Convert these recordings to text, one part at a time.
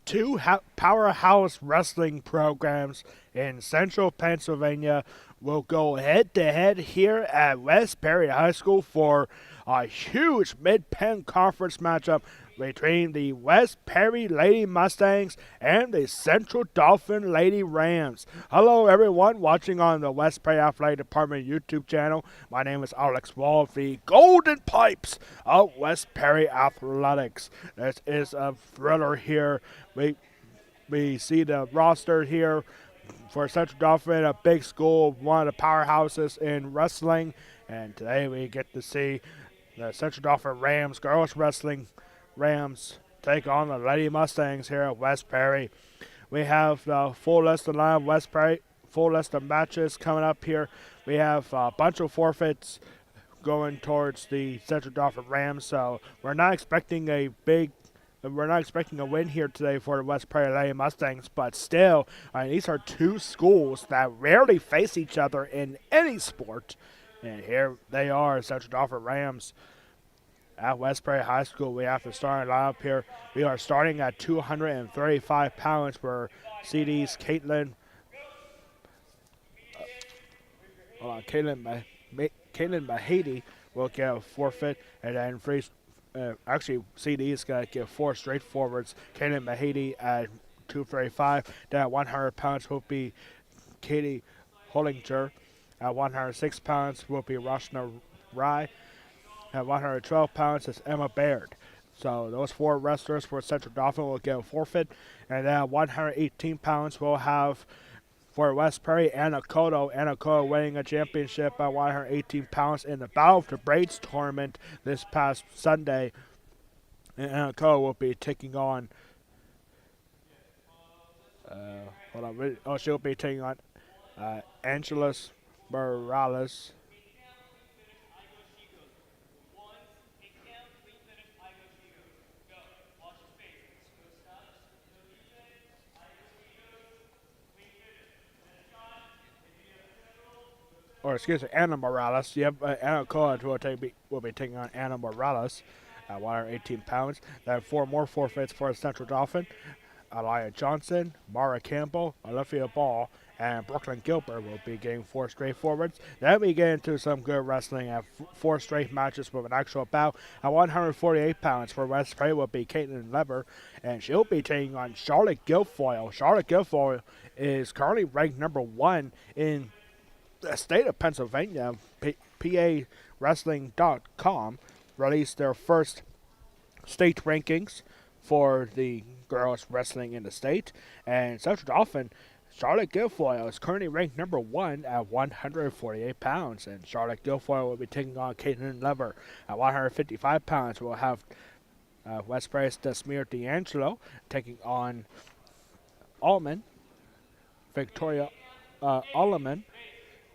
two powerhouse wrestling programs in central Pennsylvania will go head to head here at West Perry High School for a huge mid-pen conference matchup between the West Perry Lady Mustangs and the Central Dauphin Lady Rams. Hello, everyone watching on the West Perry Athletic Department YouTube channel. My name is Alex Wall, the Golden Pipes of West Perry Athletics. This is a thriller here. We see the roster here for Central Dauphin, a big school, one of the powerhouses in wrestling. And today we get to see the Central Dauphin Rams, girls wrestling Rams, take on the Lady Mustangs here at West Perry. We have the full list of line West Perry, full list of matches coming up here. We have a bunch of forfeits going towards the Central Dauphin Rams, so we're not expecting a win here today for the West Perry Lady Mustangs, but still, these are two schools that rarely face each other in any sport. And here they are, Central Dauphin Rams at West Perry High School. We have to start lineup here. We are starting at 235 pounds for CD's Caitlin Mahady will get a forfeit, and then CD is going to get four straight forwards. Caitlin Mahady at 235. Then at 100 pounds will be Katie Hollinger. At 106 pounds will be Rashna Rai. At 112 pounds is Emma Baird. So those four wrestlers for Central Dauphin will get a forfeit. And then at 118 pounds we'll have for West Perry, Anna Cotto. Anna Cotto winning a championship at 118 pounds in the Battle of the Braids tournament this past Sunday. And Anna Cotto will be taking on she'll be taking on Angeles Morales. Or excuse me, Anna Morales. Yep, Anna Cohen will be taking on Anna Morales at 118 pounds. Then four more forfeits for Central Dauphin. Aliyah Johnson, Mara Campbell, Olivia Ball, and Brooklyn Gilbert will be getting four straight forwards. Then we get into some good wrestling at four straight matches with an actual bout. At 148 pounds for West Perry will be Caitlin Lever, and she'll be taking on Charlotte Guilfoyle. Charlotte Guilfoyle is currently ranked #1 in the state of Pennsylvania. PAWrestling.com released their first state rankings for the girls wrestling in the state, and Central Dauphin, Charlotte Guilfoyle is currently ranked #1 at 148 pounds, and Charlotte Guilfoyle will be taking on Caitlin Lever. At 155 pounds, we'll have West Perry's Desmere D'Angelo taking on Victoria Alleman.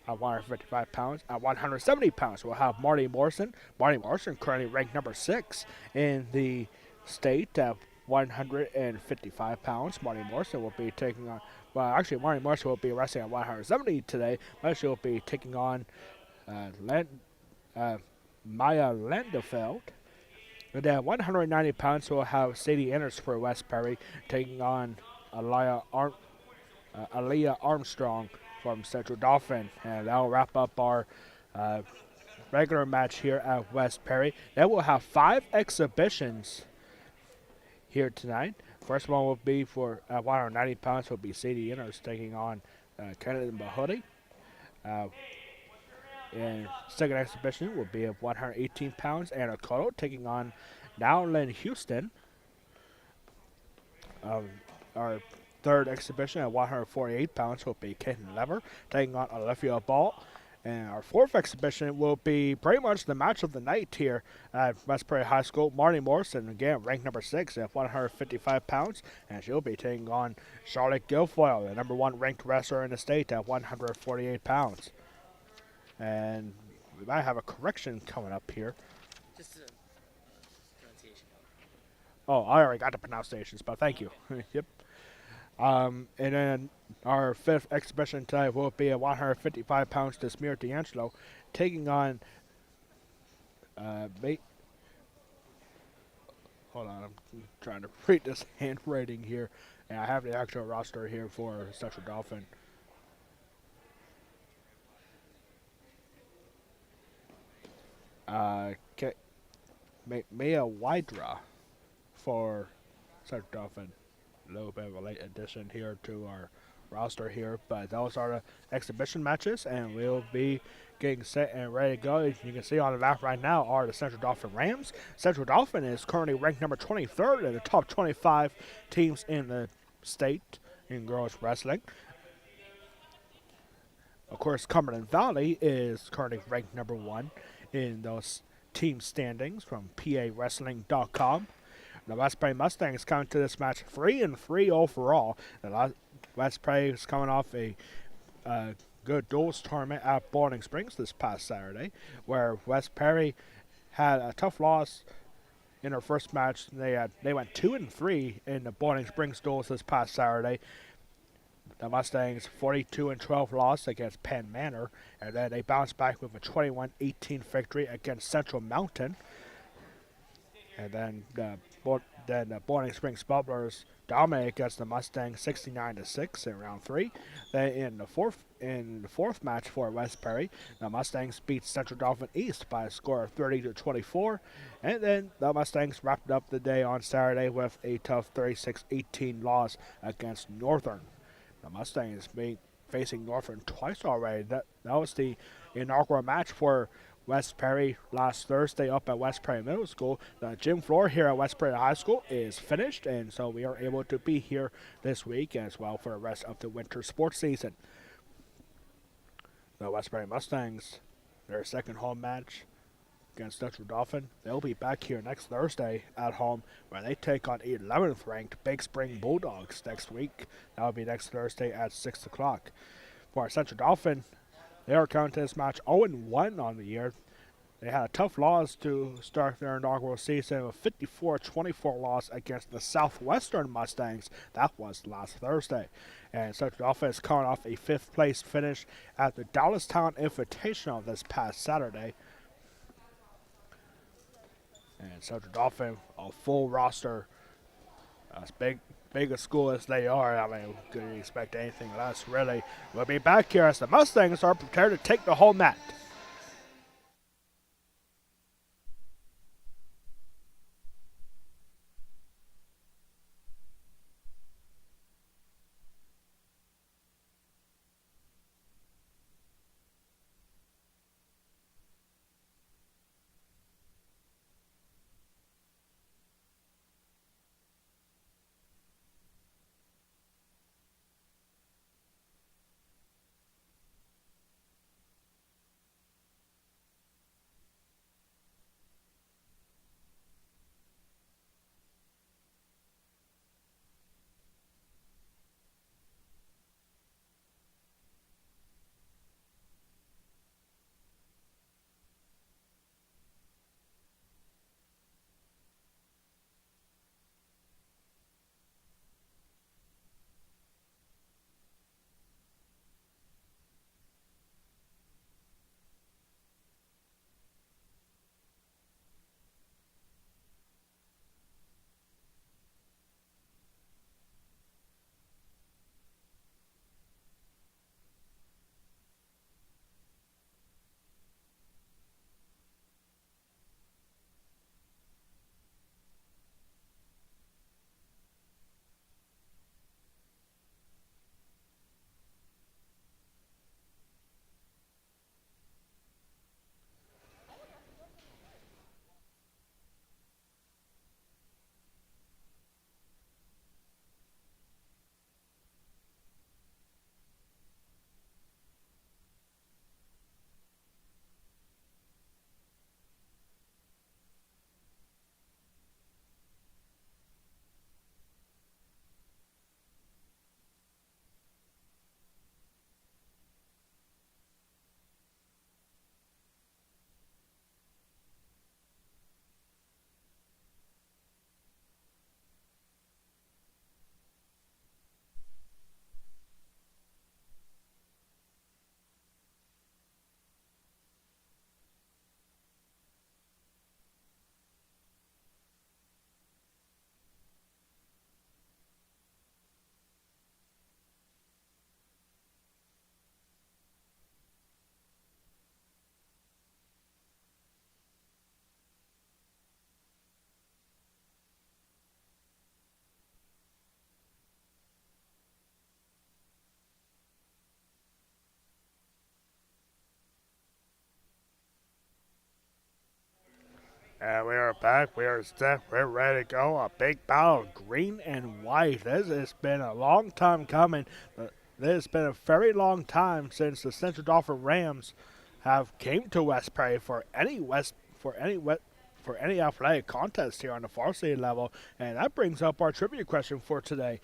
At 155 pounds. At 170 pounds, we'll have Marty Morrison. Marty Morrison currently ranked #6 in the state at 155 pounds. Marty Morrison will be taking on, Marty Morrison will be wrestling at 170 today, but she'll be taking on Maya Landefeld. And then at 190 pounds, we'll have Sadie Inners for West Perry taking on Aaliyah Armstrong from Central Dauphin. And that'll wrap up our regular match here at West Perry. Then we'll have 5 exhibitions here tonight. First one will be for 190 pounds will be Sadie Inners taking on Kennedy Mahody. And second exhibition will be of 118 pounds, Anna Cotto taking on Nowlin Houston. Our third exhibition at 148 pounds will be Caitlin Lever taking on Olivia Ball. And our fourth exhibition will be pretty much the match of the night here at West Perry High School. Marty Morrison, again, ranked #6 at 155 pounds, and she'll be taking on Charlotte Guilfoyle, the #1 ranked wrestler in the state at 148 pounds. And we might have a correction coming up here. Just a pronunciation. Oh, I already got the pronunciations, but thank you. Yep. And then our fifth exhibition tonight will be at 155 pounds to Desmere D'Angelo taking on hold on, I'm trying to read this handwriting here, and I have the actual roster here for Central Dauphin. Okay, Maya Wydra for Central Dauphin. A little bit of a late addition here to our roster here, but those are the exhibition matches, and we'll be getting set and ready to go. As you can see on the map right now are the Central Dauphin Rams. Central Dauphin is currently ranked number 23rd in the top 25 teams in the state in girls wrestling. Of course, Cumberland Valley is currently ranked number 1 in those team standings from PAWrestling.com. The West Prairie Mustangs coming to this match 3-3 overall. The West Prairie is coming off a good duels tournament at Bowling Springs this past Saturday, where West Prairie had a tough loss in their first match. They went 2-3 in the Bowling Springs duels this past Saturday. The Mustangs 42-12 loss against Penn Manor, and then they bounced back with a 21-18 victory against Central Mountain. And then the Bowling Springs Bubblers dominated against the Mustangs 69-6 in round 3. Then in the fourth match for West Prairie, the Mustangs beat Central Dauphin East by a score of 30-24. And then the Mustangs wrapped up the day on Saturday with a tough 36-18 loss against Northern. The Mustangs been facing Northern twice already. That was the inaugural match for West Prairie last Thursday up at West Prairie Middle School. The gym floor here at West Prairie High School is finished, and so we are able to be here this week as well for the rest of the winter sports season. The West Prairie Mustangs, their second home match against Central Dauphin, they'll be back here next Thursday at home when they take on 11th ranked Big Spring Bulldogs next week. That will be next Thursday at 6 o'clock. For Central Dauphin, they are coming to this match 0-1 on the year. They had a tough loss to start their inaugural season, a 54-24 loss against the Southwestern Mustangs. That was last Thursday. And Central Dauphin is coming off a 5th place finish at the Dallastown Invitational this past Saturday. And Central Dauphin, a full roster, as big a school as they are. I mean, could you expect anything less, really? We'll be back here as the Mustangs are prepared to take the home mat. And we are back. We are set. We're ready to go. A big battle of green and white. This has been a long time coming. This has been a very long time since the Central Dauphin Rams have came to West Prairie for any athletic contest here on the varsity level. And that brings up our trivia question for today.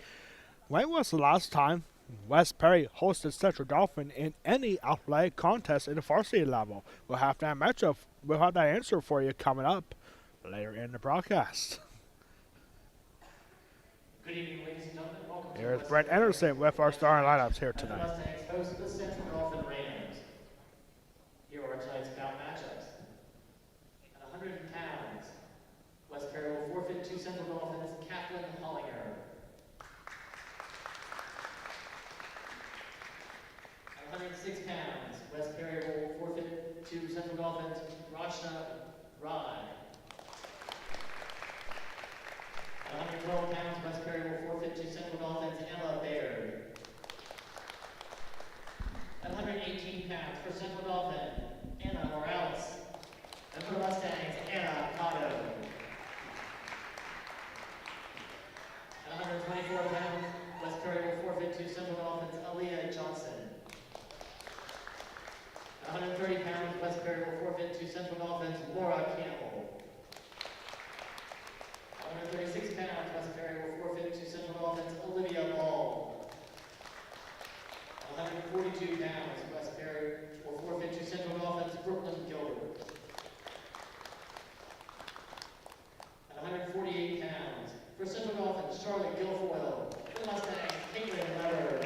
When was the last time West Prairie hosted Central Dauphin in any athletic contest in the varsity level? We'll have that matchup. We'll have that answer for you coming up later in the broadcast. Good evening, ladies and gentlemen. Welcome to Here's West Brett Prairie Anderson with our starting lineups here and the tonight. Mustangs host the Central Dauphin Rams. Here are tonight's bout matchups. At 100 pounds, West Prairie will forfeit to Central Dauphin's Kathleen Hollinger. At 106 pounds, West Prairie will forfeit to Central Dauphin's Rashna Rye. At 112 pounds, West Prairie will forfeit to Central Dauphin's Emma Baird. At 118 pounds, for Central Dauphin, Anna Morales. And for Mustangs, Anna Cotto. At 124 pounds, West Prairie will forfeit to Central Dauphin's Aaliyah Johnson. At 130 pounds, West Prairie will forfeit to Central Dauphin's Laura Campbell. At 136 pounds, West Prairie will forfeit to Central Dauphin's Olivia Ball. At 142 pounds, West Prairie will forfeit to Central Dauphin's Brooklyn Gilbert. At 148 pounds, for Central Dauphin, Charlotte Guilfoyle. For the Mustangs, Caitlin Letter.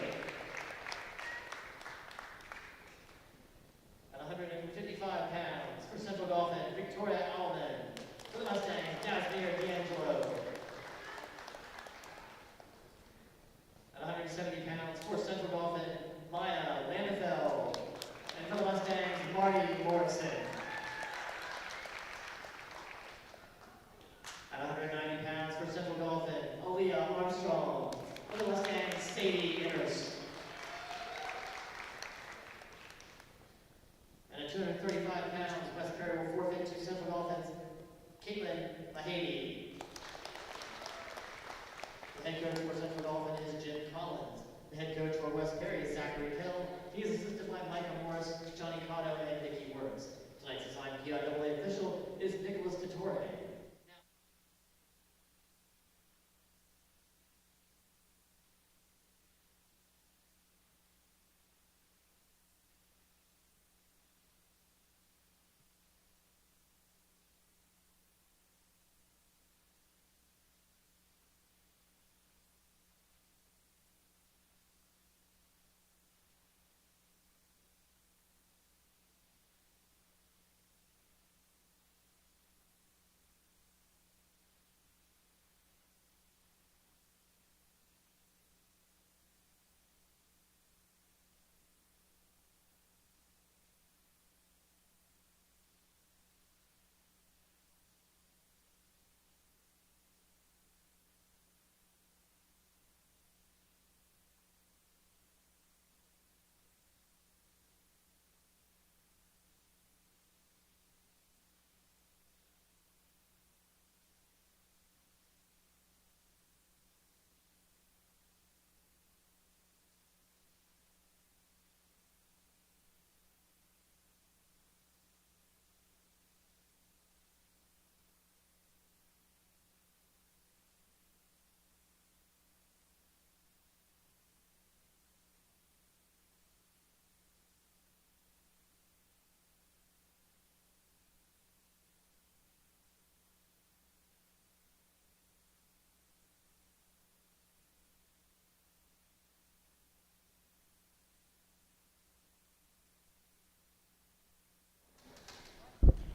At 155 pounds, for Central Dauphin, Victoria Alman. For the Mustangs, Jasmine D'Angelo. At 170 pounds, for Central Dauphin, Maya Landefeld. And for the Mustangs, Marty Morrison. At 190 pounds, for Central Dauphin, Aaliyah Armstrong. For the Mustangs, Sadie Inners. And at 235 pounds, West Prairie will forfeit to Central Dauphin's Caitlin Mahady. The head coach for Central Dauphin is Jim Collins. The head coach for West Prairie is Zachary Hill. He is assisted by Micah Morris, Johnny Cotto, and Nikki Works. Tonight's assigned PIAA official is Nicholas Totore.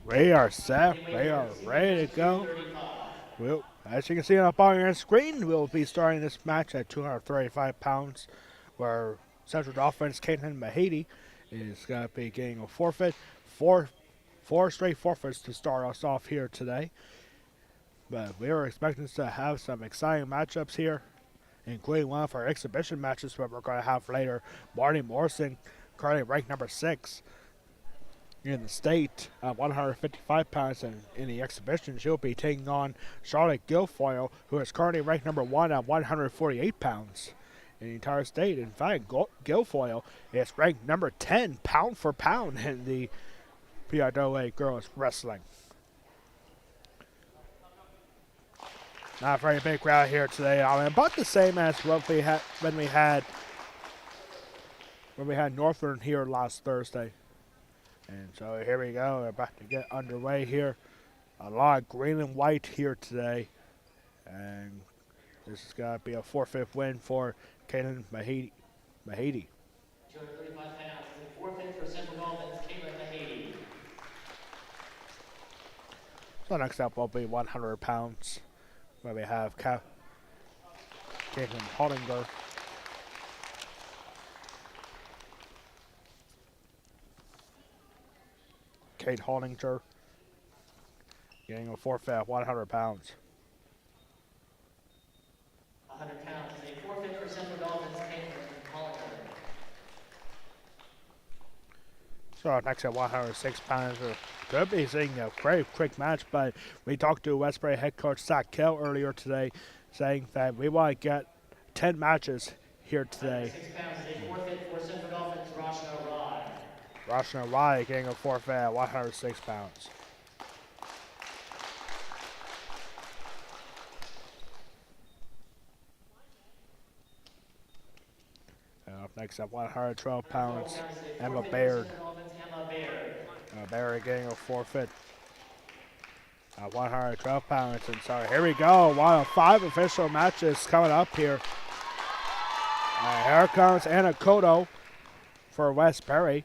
We are set. We are ready to go. Well, as you can see up on your screen, we'll be starting this match at 235 pounds, where Central Dauphin's Caitlin Mahady is going to be getting a forfeit. Four straight forfeits to start us off here today. But we are expecting to have some exciting matchups here, including one of our exhibition matches that we're going to have later. Marty Morrison, currently ranked number 6, in the state at 155 pounds, and in the exhibition she'll be taking on Charlotte Guilfoyle, who is currently ranked number 1 at 148 pounds in the entire state. In fact, Guilfoyle is ranked number 10 pound for pound in the PIAA girls wrestling. Not a very big crowd here today. I mean, about the same as what we had when we had Northern here last Thursday. And so here we go. We're about to get underway here. A lot of green and white here today. And this is going to be a forfeit win for Caitlin Mahady. 235 pounds. And forfeit for Central Dolphins, Caitlin Mahady. So next up will be 100 pounds, where we have Caitlin Holdinger. Kate Holdinger getting a forfeit at 100 pounds. 100 pounds is a forfeit for Central Dolphins, Caitlin Hollinger. So next at 106 pounds, we could be seeing a very quick match, but we talked to Westbury head coach Zach Kell earlier today, saying that we want to get 10 matches here today. 106 pounds is a forfeit for Central Dolphins, Rashna Rai. Rashna Rai getting a forfeit at 106 pounds. Up next up, 112 pounds, Emma Baird. Emma Baird getting a forfeit at 112 pounds. And so here we go. Wow, 5 official matches coming up here. Here comes Anna Cotto for West Perry.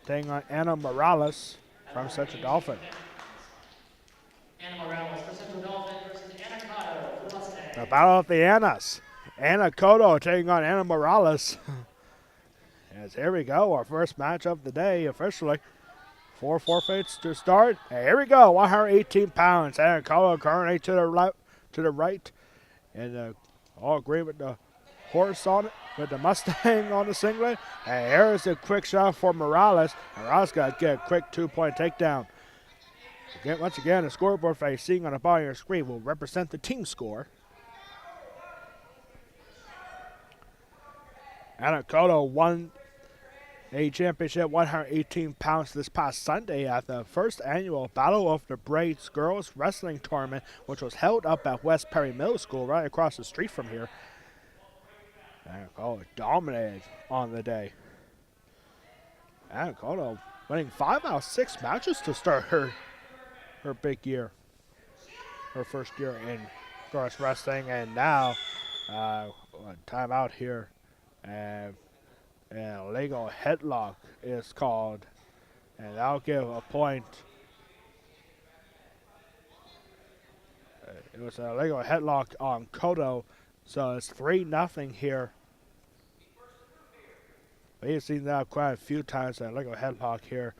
Taking on Anna Morales from Central Dauphin. Anna Morales for Central Dauphin versus Anna Cotto for Mustang. The battle of the Annas. Anna Cotto taking on Anna Morales. As here we go, our first match of the day officially. 4 forfeits to start. And here we go, 118 pounds. Anna Cotto currently to the right. And all agree with the horse on it, with the Mustang on the singlet. And here's a quick shot for Morales. Morales got to get a quick 2-point takedown. Again, once again, the scoreboard for you seeing on the bottom of your screen will represent the team score. Anna Cotto won a championship 118 pounds this past Sunday at the first annual Battle of the Braids Girls Wrestling Tournament, which was held up at West Perry Middle School right across the street from here. Anna Cotto dominated on the day. Anna Cotto winning 5 out of 6 matches to start her big year, her first year in girls wrestling. And now, timeout here. And a legal headlock is called, and that'll give a point. It was a legal headlock on Cotto, so it's 3-0 here. We've seen that quite a few times, a legal headlock here.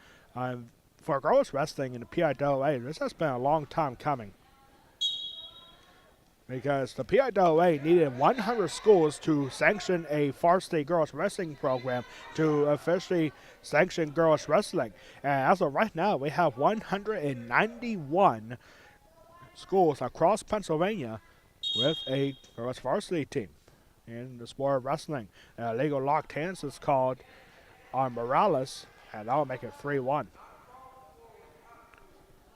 For girls wrestling in the PIAA, this has been a long time coming, because the PIAA needed 100 schools to sanction a varsity girls wrestling program to officially sanction girls wrestling. And as of right now, we have 191 schools across Pennsylvania with a girls varsity team in the sport of wrestling. Legal locked hands is called on Morales, and that'll make it 3-1.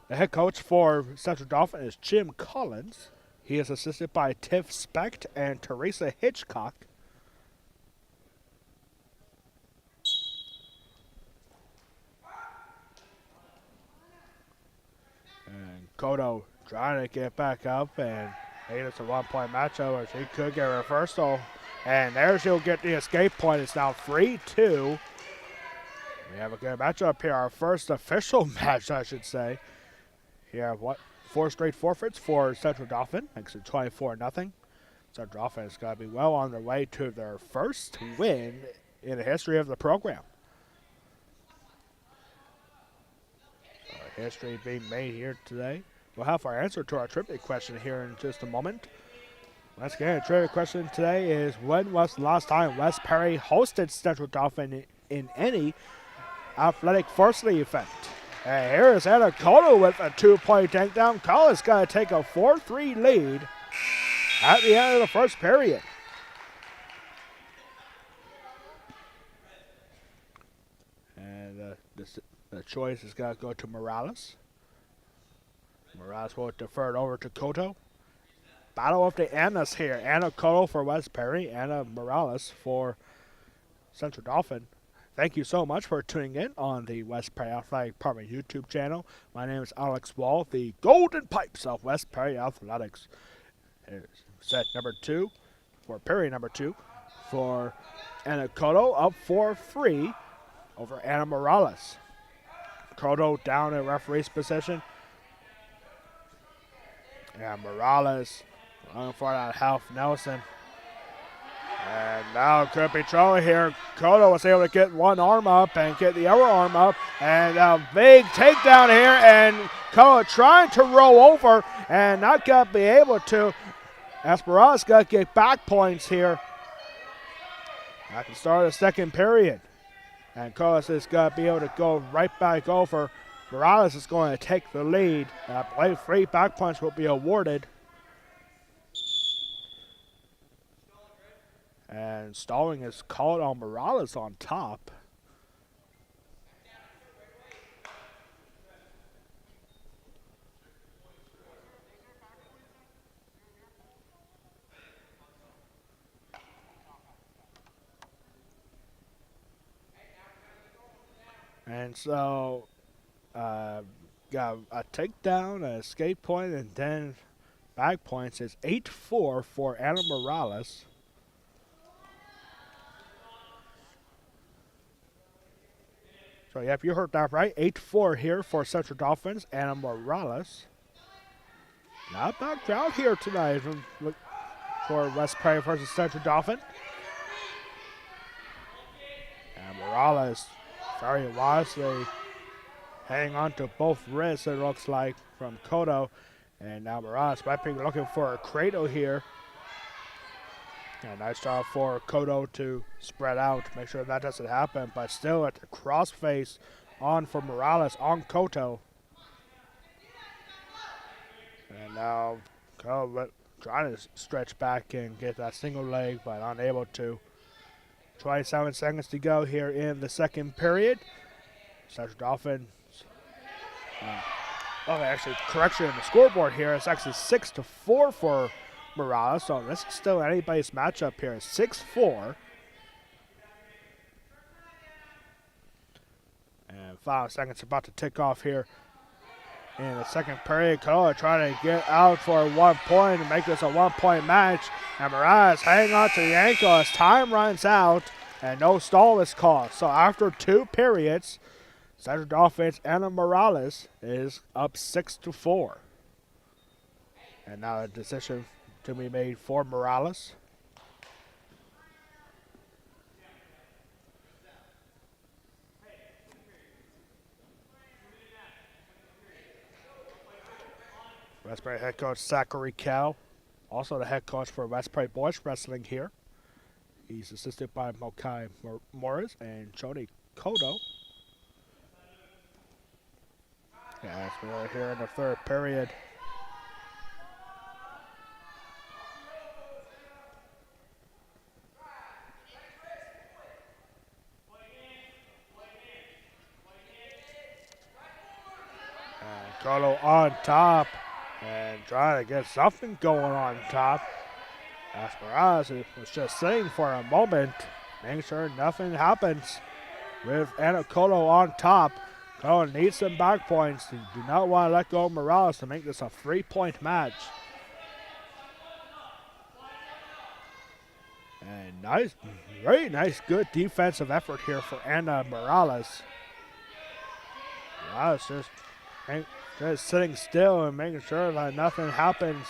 The head coach for Central Dauphin is Jim Collins. He is assisted by Tiff Specht and Teresa Hitchcock. And Cotto trying to get back up, and it's a 1-point matchup, or she could get a reversal. And there she'll get the escape point. It's now 3-2. We have a good matchup here. Our first official match, I should say. Here, 4 straight forfeits for Central Dauphin, makes it 24-0. Central Dauphin is going to be well on their way to their first win in the history of the program. So history being made here today. We'll have our answer to our trivia question here in just a moment. Once again, the trivia question today is, when was the last time West Perry hosted Central Dauphin in any athletic varsity event. And here is Anna Cotto with a 2-point takedown. Collins got to take a 4-3 lead at the end of the first period. And the choice is going to go to Morales. Morales will defer it over to Cotto. Battle of the Annas here. Anna Cotto for West Perry. Anna Morales for Central Dauphin. Thank you so much for tuning in on the West Perry Athletic Department YouTube channel. My name is Alex Wall, the Golden Pipes of West Perry Athletics. Here's set number 2 for Perry number 2 for Anna Cotto, up 4-3 over Anna Morales. Cotto down in referee's position. And Morales looking for that half Nelson. And now could be trouble here. Cotto was able to get one arm up and get the other arm up. And a big takedown here. And Cotto trying to roll over and not going to be able to. Morales got to get back points here at the start of the second period. And Cotto is going to be able to go right back over. Morales is going to take the lead. I believe 3 back points will be awarded. And stalling is called on Morales on top. And so, got a takedown, a escape point, and then back points is 8-4 for Anna Morales. So, yep, you heard that right. 8-4 here for Central Dolphins. Anna Morales. Not a bad crowd here tonight for West Perry versus Central Dauphin. And Morales very wisely hanging on to both wrists, it looks like, from Cotto. And now Morales might be looking for a cradle here. And nice job for Cotto to spread out to make sure that doesn't happen. But still at the crossface on for Morales on Cotto. And now Cotto trying to stretch back and get that single leg, but unable to. 27 seconds to go here in the second period. Central Dauphin. Actually, correction in the scoreboard here. It's actually 6-4 for Morales, so this is still anybody's matchup here. 6-4. And 5 seconds about to tick off here in the second period. Cotto trying to get out for 1 point and make this a 1-point match. And Morales hanging on to the ankle as time runs out and no stall is called. So after 2 periods, Central Dolphins Anna Morales is up 6-4. And now a decision to be made for Morales. West Perry head coach Zachary Kell, also the head coach for West Perry Boys Wrestling here. He's assisted by Mokai Morris and Jody Cotto. Yeah, we're here in the third period. And Cotto on top and trying to get something going on top. Morales was just sitting for a moment, making sure nothing happens with Anna Cotto on top. Cotto needs some back points. You do not want to let go of Morales to make this a 3-point match. And nice, very nice, good defensive effort here for Anna Morales. Morales just sitting still and making sure that nothing happens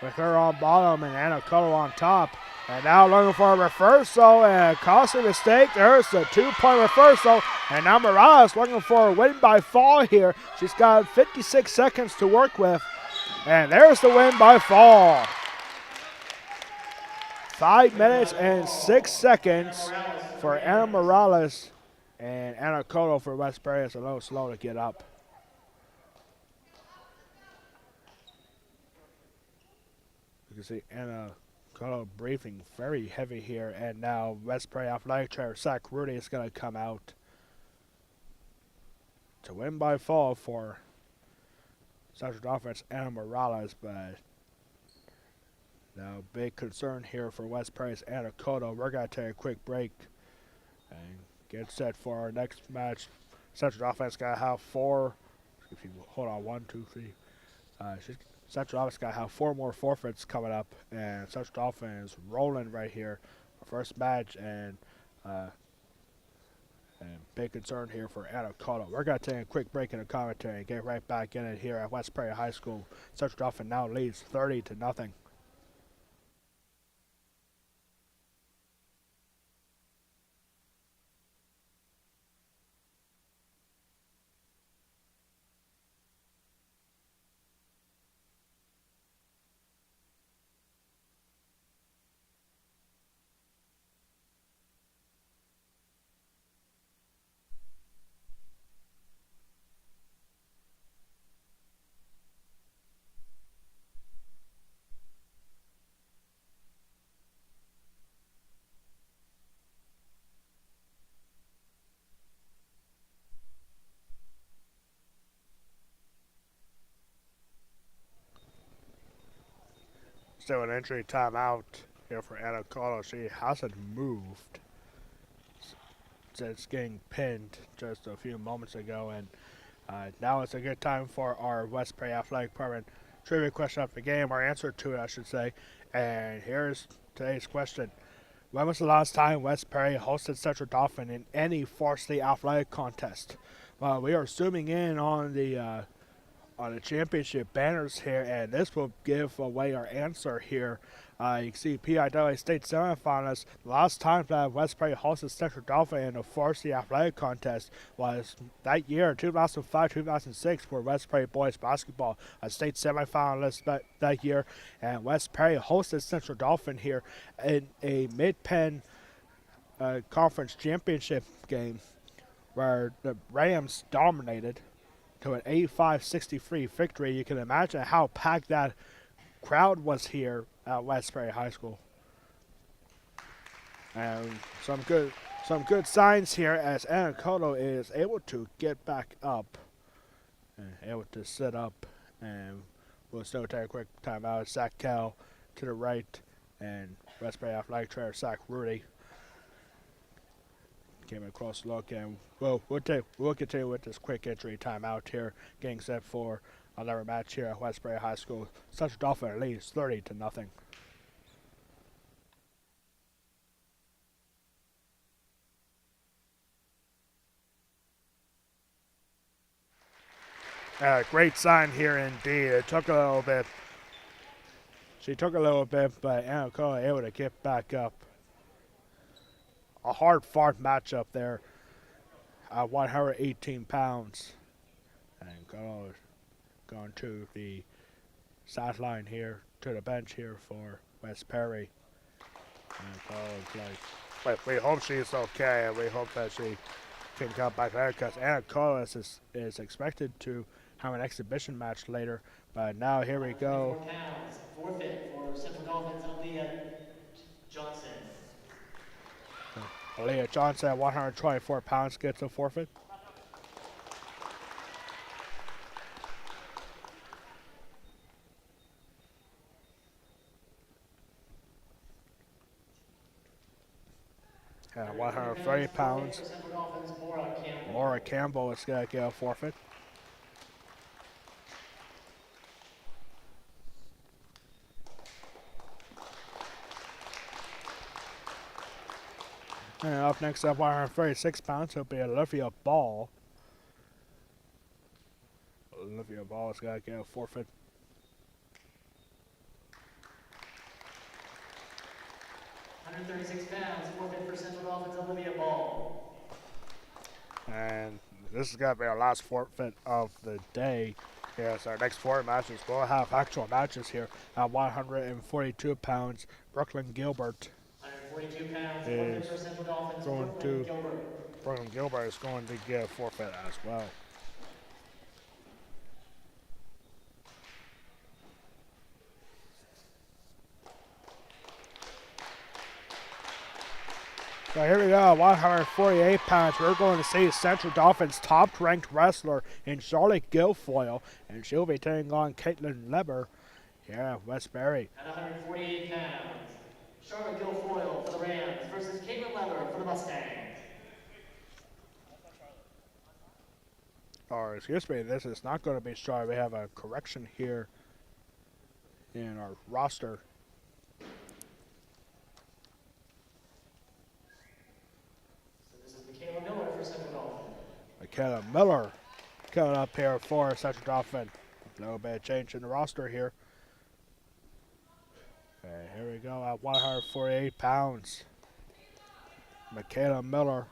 with her on bottom and Anna Cotto on top. And now looking for a reversal and a costly mistake. There's a 2-point reversal. And now Morales looking for a win by fall here. She's got 56 seconds to work with. And there's the win by fall. 5 minutes and 6 seconds for Anna Morales And Anacoto for Westbury is a little slow to get up. You can see Anacoto breathing very heavy here. And now Westbury athletic trainer Zach Rudy is going to come out to win by fall for Central Dauphin's Anna Morales. But now big concern here for Westbury's Anacoto. We're going to take a quick break and get set for our next match. Central Dauphin's got to have four. If you hold on, 1, 2, 3. Central Dauphin's got to have 4 more forfeits coming up, and Central Dauphin is rolling right here. Our first match, and big concern here for Anacoto. We're going to take a quick break in the commentary and get right back in it here at West Prairie High School. Central Dauphin now leads 30-0. Still an injury timeout here for Anacoto. She hasn't moved since getting pinned just a few moments ago, and now it's a good time for our West Prairie Athletic Department trivia question of the game, or answer to it, I should say. And here's today's question. When was the last time West Prairie hosted Central Dauphin in any varsity athletic contest? Well, we are zooming in on the championship banners here, and this will give away our answer here. You can see PIAA state semifinalists. The last time that West Prairie hosted Central Dauphin in a varsity athletic contest was that year, 2005-2006, for West Prairie boys basketball, a state semifinalist that year, and West Prairie hosted Central Dauphin here in a mid-pen conference championship game where the Rams dominated to an 85-63 victory. You can imagine how packed that crowd was here at West Prairie High School. And some good signs here as Anacoto is able to get back up and able to sit up. And we'll still take a quick timeout. Zach Kell to the right, and West Prairie Athletic trainer Zach Rudy came across look, and we'll continue with this quick injury timeout here, getting set for another match here at West Prairie High School. Central Dauphin leads 30-0. Great sign here indeed. It took a little bit. She took a little bit, but Anacoto able to get back up. A hard-fought matchup there at 118 pounds. And going to the sideline here, to the bench here for West Prairie. And we hope she's okay, and we hope that she can come back there, because Anacoto is expected to have an exhibition match later. But now here we go. 4 pounds, forfeit for Central Dolphins, Aaliyah Johnson. Aaliyah Johnson at 124 pounds gets a forfeit. At 130 pounds, Maura Campbell is going to get a forfeit. And up next up, 136 pounds, it'll be Olivia Ball. Olivia Ball is going to get a forfeit. £136, forfeit for Central Dolphins, Olivia Ball. And this is going to be our last forfeit of the day. Yes, our next 4 matches, we'll have actual matches here at 142 pounds. Brooklyn Gilbert 142 pounds, forfeit for Central Dolphins, going Brooklyn to Gilbert. Brigham Gilbert is going to get a forfeit as well. So here we go, 148 pounds. We're going to see Central Dauphin's top-ranked wrestler in Charlotte Guilfoyle, and she'll be taking on Caitlin Leber here at Westbury. At 148 pounds, Charlotte Guilfoyle for the Rams versus Caitlin Leber for the Mustangs. Or excuse me, this is not going to be Charlotte. We have a correction here in our roster. Michaela Miller coming up here for Central Dauphin. A little bit of change in the roster here. And here we go at 148 pounds. Michaela Miller.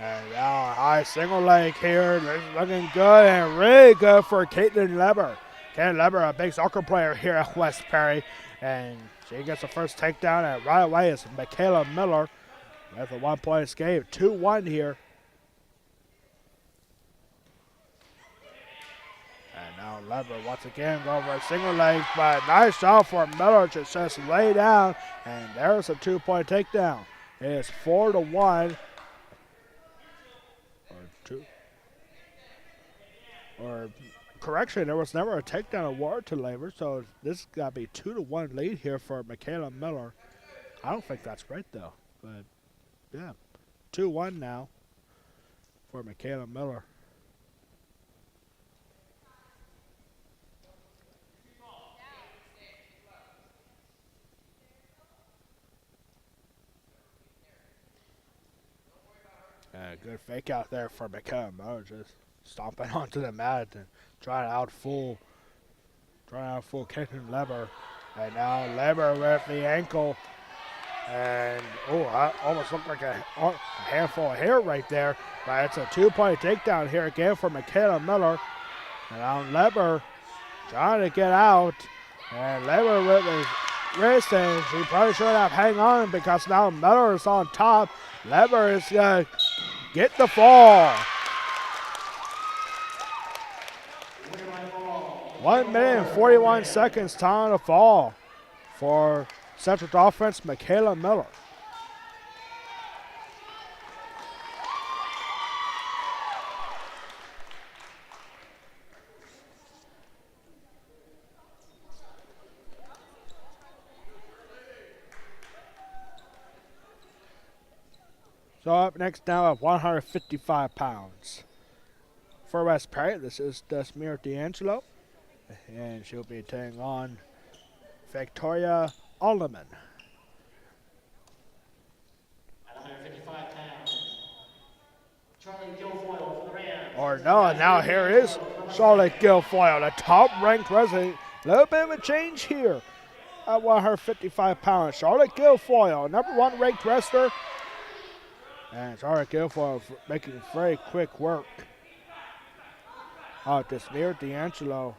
And now a high single leg here. This is looking good and really good for Caitlin Leber. Caitlin Leber, a big soccer player here at Westbury. And she gets the first takedown, and right away is Michaela Miller with a 1-point escape. 2-1 here. And now Leber once again going for a single leg, but nice job for Miller to just lay down. And there's a 2-point takedown. It is 4-1. Or correction, there was never a takedown award to Leber, so this got to be 2-1 lead here for Michaela Miller. I don't think that's right though, but yeah, 2-1 now for Michaela Miller. Good fake out there for Michaela Miller, just stomping onto the mat and trying to out fool Caitlin Leber. And now Leber with the ankle. And, that almost looked like a handful of hair right there. But it's a 2-point takedown here again for Michaela Miller. And now Leber trying to get out. And Leber with his wrist, and she probably should have hang on because now Miller is on top. Leber is going to get the fall. 1 minute and 41 seconds time to fall for Central Dauphin's Michaela Miller. So up next now at 155 pounds. For Westbury, this is Desmere D'Angelo. And she'll be taking on Victoria Alderman. At 155 pounds, Charlie Guilfoyle for the Rams. Or no, now here is Charlotte Guilfoyle, the top-ranked resident. A little bit of a change here at 155 pounds. Charlotte Guilfoyle, #1 ranked wrestler. And Charlotte Guilfoyle making very quick work. Desmere D'Angelo.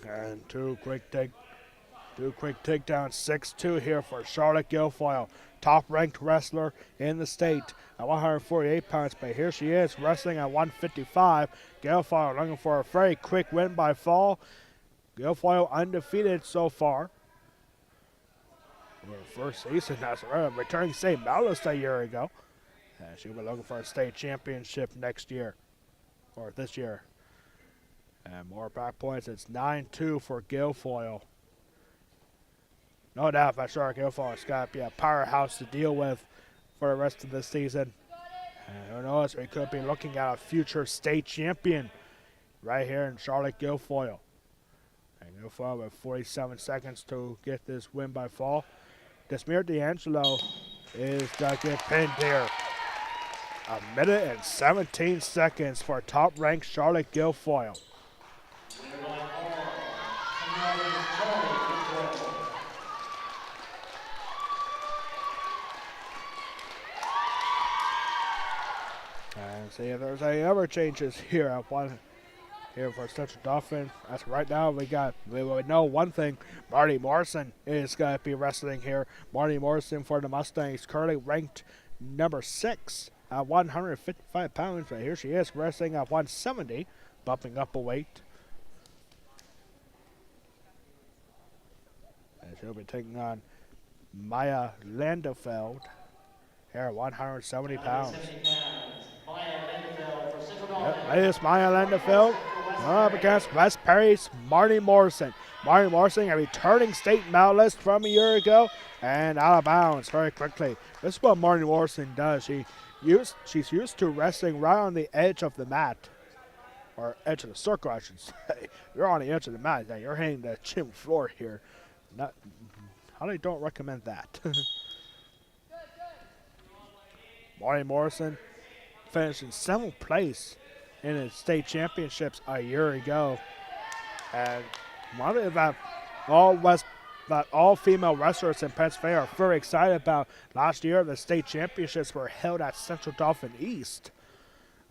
And two quick takedowns, 6-2 here for Charlotte Guilfoyle, top-ranked wrestler in the state at 148 pounds. But here she is wrestling at 155. Guilfoyle looking for a very quick win by fall. Guilfoyle undefeated so far. First season as a returning state medalist a year ago. And she'll be looking for a state championship next year, or this year. And more back points. It's 9-2 for Guilfoyle. No doubt that Charlotte Guilfoyle's got to be a powerhouse to deal with for the rest of the season. And who knows, we could be looking at a future state champion right here in Charlotte Guilfoyle. And Guilfoyle with 47 seconds to get this win by fall. Desmere D'Angelo is going to get pinned here. 1 minute and 17 seconds for top-ranked Charlotte Guilfoyle. And See if there's any other changes here at one here for Central Dauphin. As right now, we know one thing: Marty Morrison is going to be wrestling here. Marty Morrison for the Mustangs, currently ranked number 6 at 155 pounds. But here she is wrestling at 170, bumping up a weight. And she'll be taking on Maya Landefeld here at 170 pounds. That is Maya Landefeld up against West Perry's Marty Morrison. Marty Morrison, a returning state medalist from a year ago, and out of bounds very quickly. This is what Marty Morrison does. She's used to wrestling right on the edge of the mat, or edge of the circle, I should say. You're on the edge of the mat now. You're hitting the gym floor here. I don't recommend that. Marty Morrison finished in 7th place in the state championships a year ago, and one of that all female wrestlers in Pennsylvania are very excited about. Last year, the state championships were held at Central Dauphin East,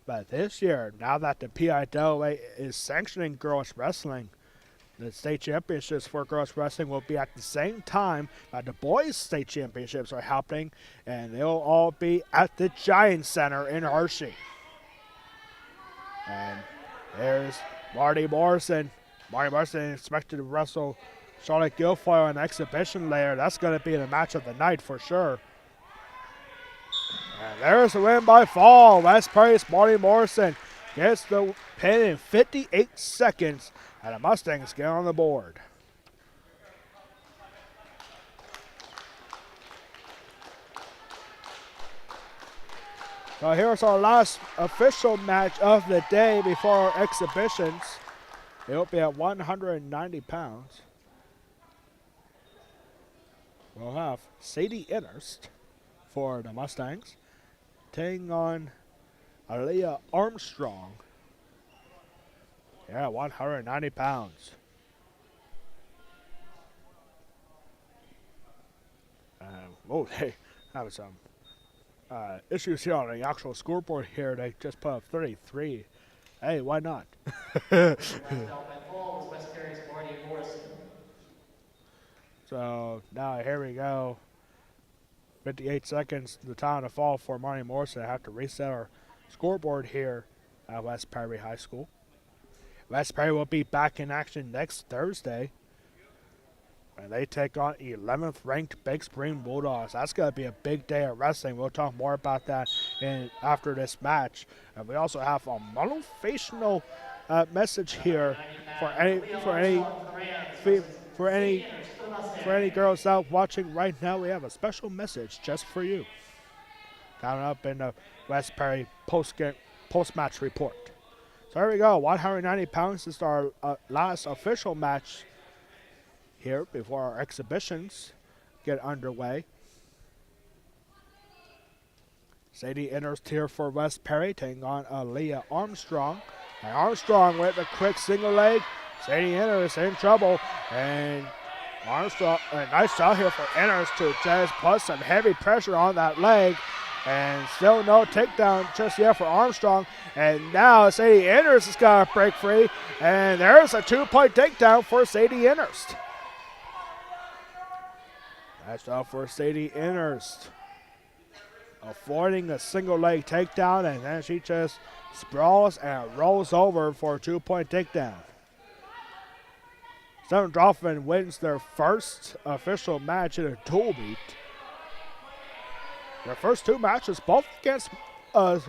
but this year, now that the PIAA is sanctioning girls wrestling, the state championships for girls wrestling will be at the same time that the boys' state championships are happening, and they'll all be at the Giant Center in Hershey. And there's Marty Morrison. Marty Morrison is expected to wrestle Charlotte Guilfoyle in an exhibition later. That's going to be the match of the night for sure. And there's the win by fall. West Perry's Marty Morrison gets the pin in 58 seconds. And the Mustangs get on the board. So here's our last official match of the day before our exhibitions. It'll be at 190 pounds. We'll have Sadie Innerst for the Mustangs taking on Aaliyah Armstrong. Yeah, 190 pounds. They have some issues here on the actual scoreboard here. They just put up 33. Hey, why not? So now here we go. 58 seconds, the time to fall for Marty Morrison. I have to reset our scoreboard here at West Perry High School. West Perry will be back in action next Thursday, and they take on 11th ranked Big Spring Bulldogs. That's going to be a big day of wrestling. We'll talk more about that after this match. And we also have a motivational message here for any girls out watching right now. We have a special message just for you. Coming up in the West Perry post-match report. So here we go, 190 pounds is our last official match here before our exhibitions get underway. Sadie Innerst here for West Perry, taking on Aaliyah Armstrong. And Armstrong with a quick single leg. Sadie Innerst in trouble. And Armstrong, a nice shot here for Innerst to just put some heavy pressure on that leg. And still no takedown just yet for Armstrong. And now Sadie Innerst has got to break free. And there's a 2-point takedown for Sadie Innerst. That's up for Sadie Innerst. Avoiding a single leg takedown. And then she just sprawls and rolls over for a 2-point takedown. Central Dauphin wins their first official match in a dual meet. Their first 2 matches, both against a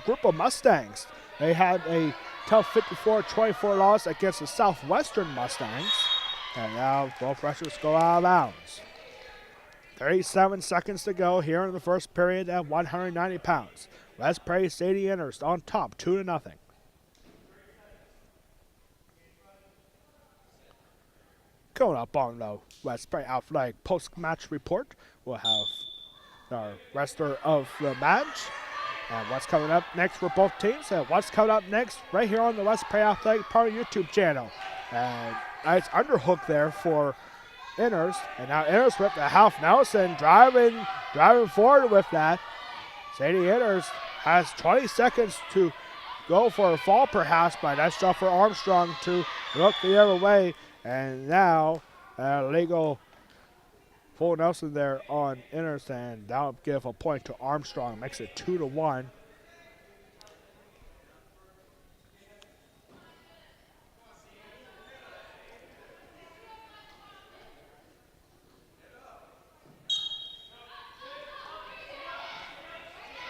group of Mustangs. They had a tough 54-24 loss against the Southwestern Mustangs. And now both wrestlers go out of bounds. 37 seconds to go here in the first period at 190 pounds. West Perry Sadie Innerst on top, 2-0. Going up on the West Perry Athletic post-match report, we'll have our wrestler of the match. And what's coming up next for both teams, and what's coming up next right here on the West Perry Athletic Power YouTube channel. And nice underhook there for Innerst. And now Innerst with the half Nelson, driving forward with that. Sadie Innerst has 20 seconds to go for a fall perhaps, but that's tough for Armstrong to look the other way. And now legal full Nelson there on Inners, and that'll give a point to Armstrong. Makes it 2-1.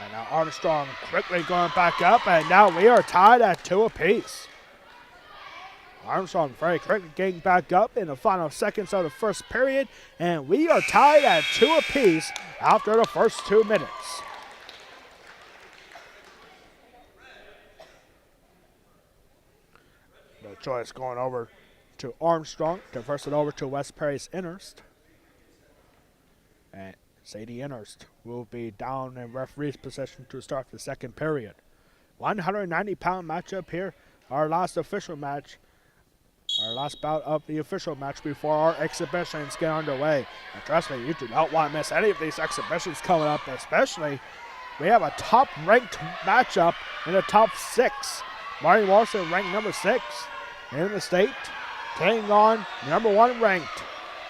And now Armstrong quickly going back up, and now we are tied at 2 apiece. Armstrong very quickly getting back up in the final seconds of the first period, and we are tied at 2 apiece after the first 2 minutes. The choice going over to Armstrong, converts it over to West Perry's Innerst. And Sadie Innerst will be down in referee's position to start the second period. 190-pound matchup here, our last official match. Our last bout of the official match before our exhibitions get underway. And trust me, you do not want to miss any of these exhibitions coming up, especially we have a top-ranked matchup in the top 6. Marty Morrison ranked number 6 in the state, taking on number 1 ranked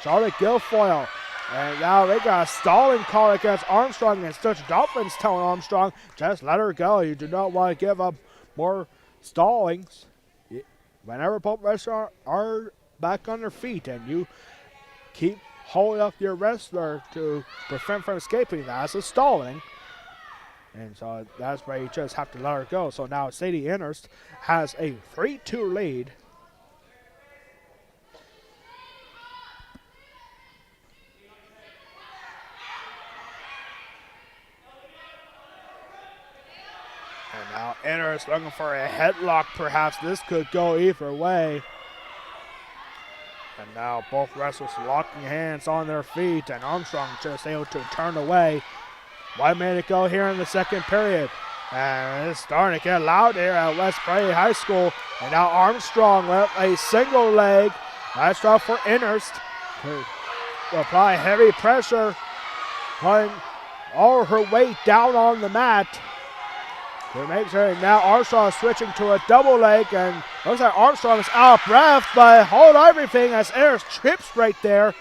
Charlotte Guilfoyle. And now they got a stalling call against Armstrong, and Central Dauphin's telling Armstrong, just let her go. You do not want to give up more stallings. Whenever both wrestlers are back on their feet and you keep holding up your wrestler to prevent from escaping, that's a stalling. And so that's why you just have to let her go. So now Sadie Innerst has a 3-2 lead. And now Innerst looking for a headlock perhaps. This could go either way. And now both wrestlers locking hands on their feet, and Armstrong just able to turn away. 1 minute to go here in the second period. And it's starting to get loud here at West Prairie High School. And now Armstrong with a single leg. Nice job for Innerst to apply heavy pressure, putting all her weight down on the mat. To make sure now Armstrong is switching to a double leg, and looks like Armstrong is out of breath, but hold everything as Innerst trips right there.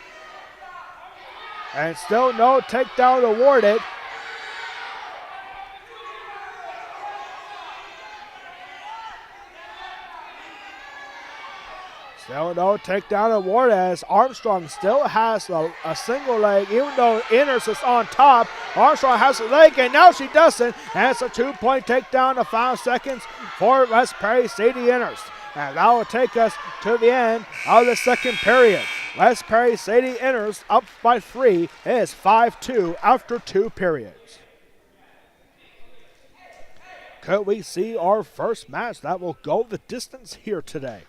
And still no takedown awarded. Still no takedown award as Armstrong still has a single leg, even though Innerst is on top. Armstrong has a leg, and now she doesn't. And it's a 2-point takedown in the final seconds for West Prairie Sadie Innerst. And that will take us to the end of the second period. West Prairie Sadie Innerst up by 3. It is 5-2 after 2 periods. Could we see our first match that will go the distance here today?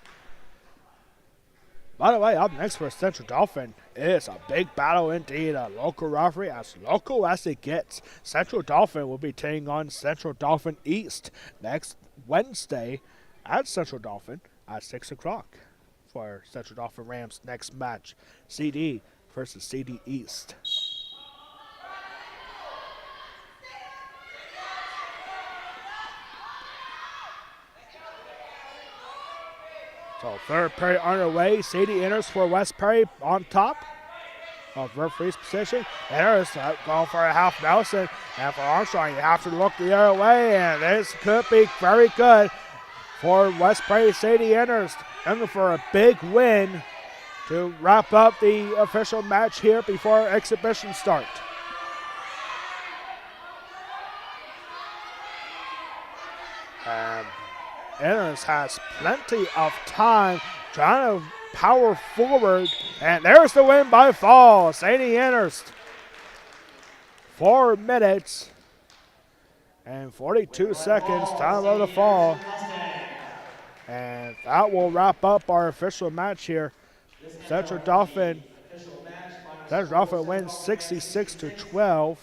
By the way, up next for Central Dauphin is a big battle indeed. A local rivalry, as local as it gets. Central Dauphin will be taking on Central Dauphin East next Wednesday at Central Dauphin at 6 o'clock for Central Dauphin Rams' next match. CD versus CD East. So third period underway. Sadie Innerst for West Prairie on top of referee's position. Innerst going for a half Nelson. And for Armstrong, you have to look the other way. And this could be very good for West Prairie Sadie Innerst. Looking for a big win to wrap up the official match here before exhibition start. Innerst has plenty of time trying to power forward, and there's the win by fall. Sadie Innerst, 4 minutes and 42 seconds, time of the fall. And that will wrap up our official match here. Central Dauphin wins 66-12.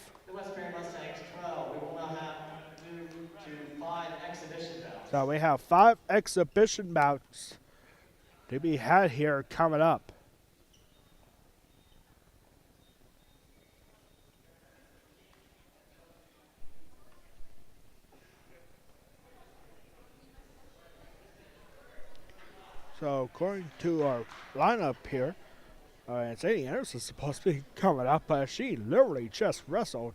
So we have 5 exhibition bouts to be had here coming up. So according to our lineup here, Sadie Anderson is supposed to be coming up, but she literally just wrestled.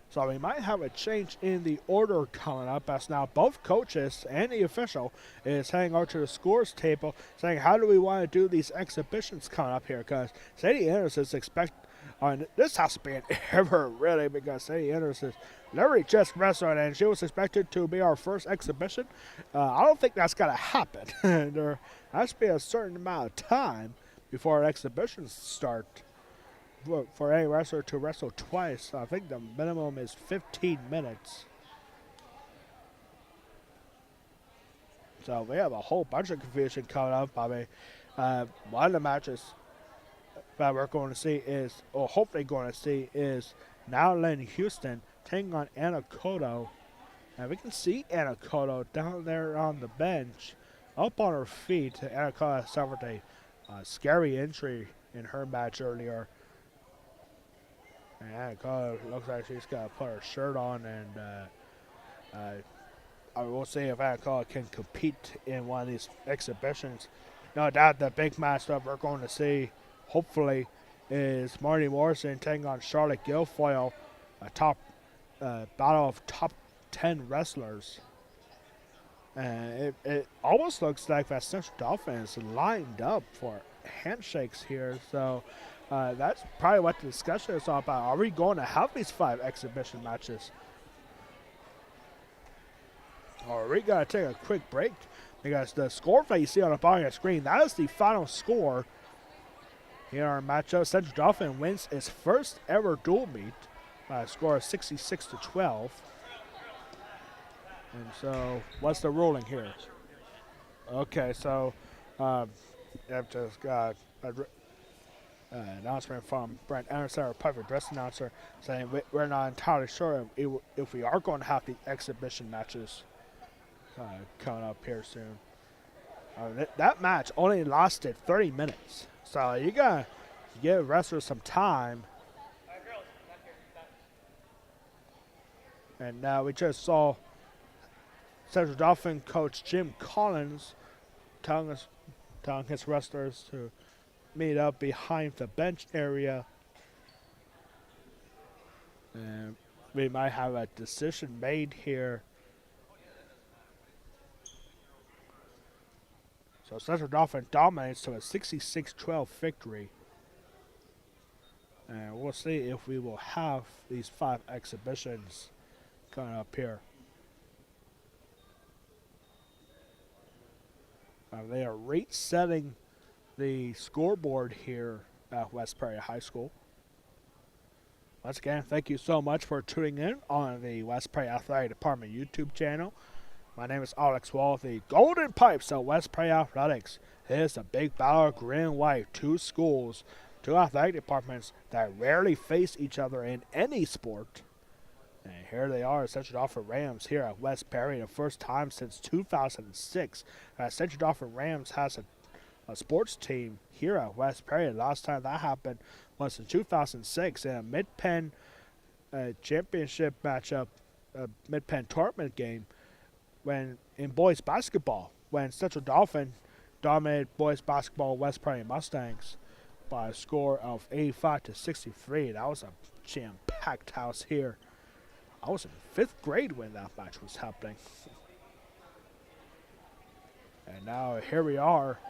So we might have a change in the order coming up, as now both coaches and the official is heading over to the scores table saying, how do we want to do these exhibitions coming up here? Because Sadie Anderson is this has to be an error, really, because Sadie Anderson literally just wrestled and she was expected to be our first exhibition. I don't think that's going to happen. There has to be a certain amount of time before exhibitions start for any wrestler to wrestle twice. I think the minimum is 15 minutes. So we have a whole bunch of confusion coming up. I mean, one of the matches that we're going to see is, or hopefully going to see, is now Lynn Houston taking on Anna Cotto. And we can see Anna Cotto down there on the bench, up on her feet. Anna Cotto suffered a scary injury in her match earlier. And Anna Cotto looks like she's got to put her shirt on, and I will see if Anna Cotto can compete in one of these exhibitions. No doubt the big match that we're going to see, hopefully, is Marty Morrison taking on Charlotte Guilfoyle, a battle of top 10 wrestlers. And it almost looks like that Central Dauphin is lined up for handshakes here. So that's probably what the discussion is all about. Are we going to have these 5 exhibition matches? Or are we going to take a quick break? Because the score that you see on the bottom of the screen, that is the final score in our matchup. Central Dauphin wins its first ever dual meet by a score of 66-12. And so, what's the ruling here? Okay, so I've just got announcement from Brent Anderson, our public address announcer, saying we're not entirely sure if we are going to have the exhibition matches coming up here soon. That match only lasted 30 minutes, so you gotta give wrestlers some time. And now we just saw Central Dauphin coach Jim Collins telling his wrestlers to meet up behind the bench area. And we might have a decision made here. So Central Dauphin dominates to a 66-12 victory. And we'll see if we will have these 5 exhibitions coming up here. They are rate setting the scoreboard here at West Prairie High School. Once again, thank you so much for tuning in on the West Prairie Athletic Department YouTube channel. My name is Alex Wall, the Golden Pipes of West Prairie Athletics. It is a big battle of green and white, 2 schools, 2 athletic departments that rarely face each other in any sport. And here they are, Central Dauphin Rams here at West Prairie, the first time since 2006. Central Dauphin Rams has a sports team here at West Prairie. The last time that happened was in 2006 in a Mid-Penn championship matchup, a Mid-Penn tournament game when in boys basketball, when Central Dauphin dominated boys basketball West Prairie Mustangs by a score of 85-63. That was a jam-packed house here. I was in 5th grade when that match was happening. And now here we are.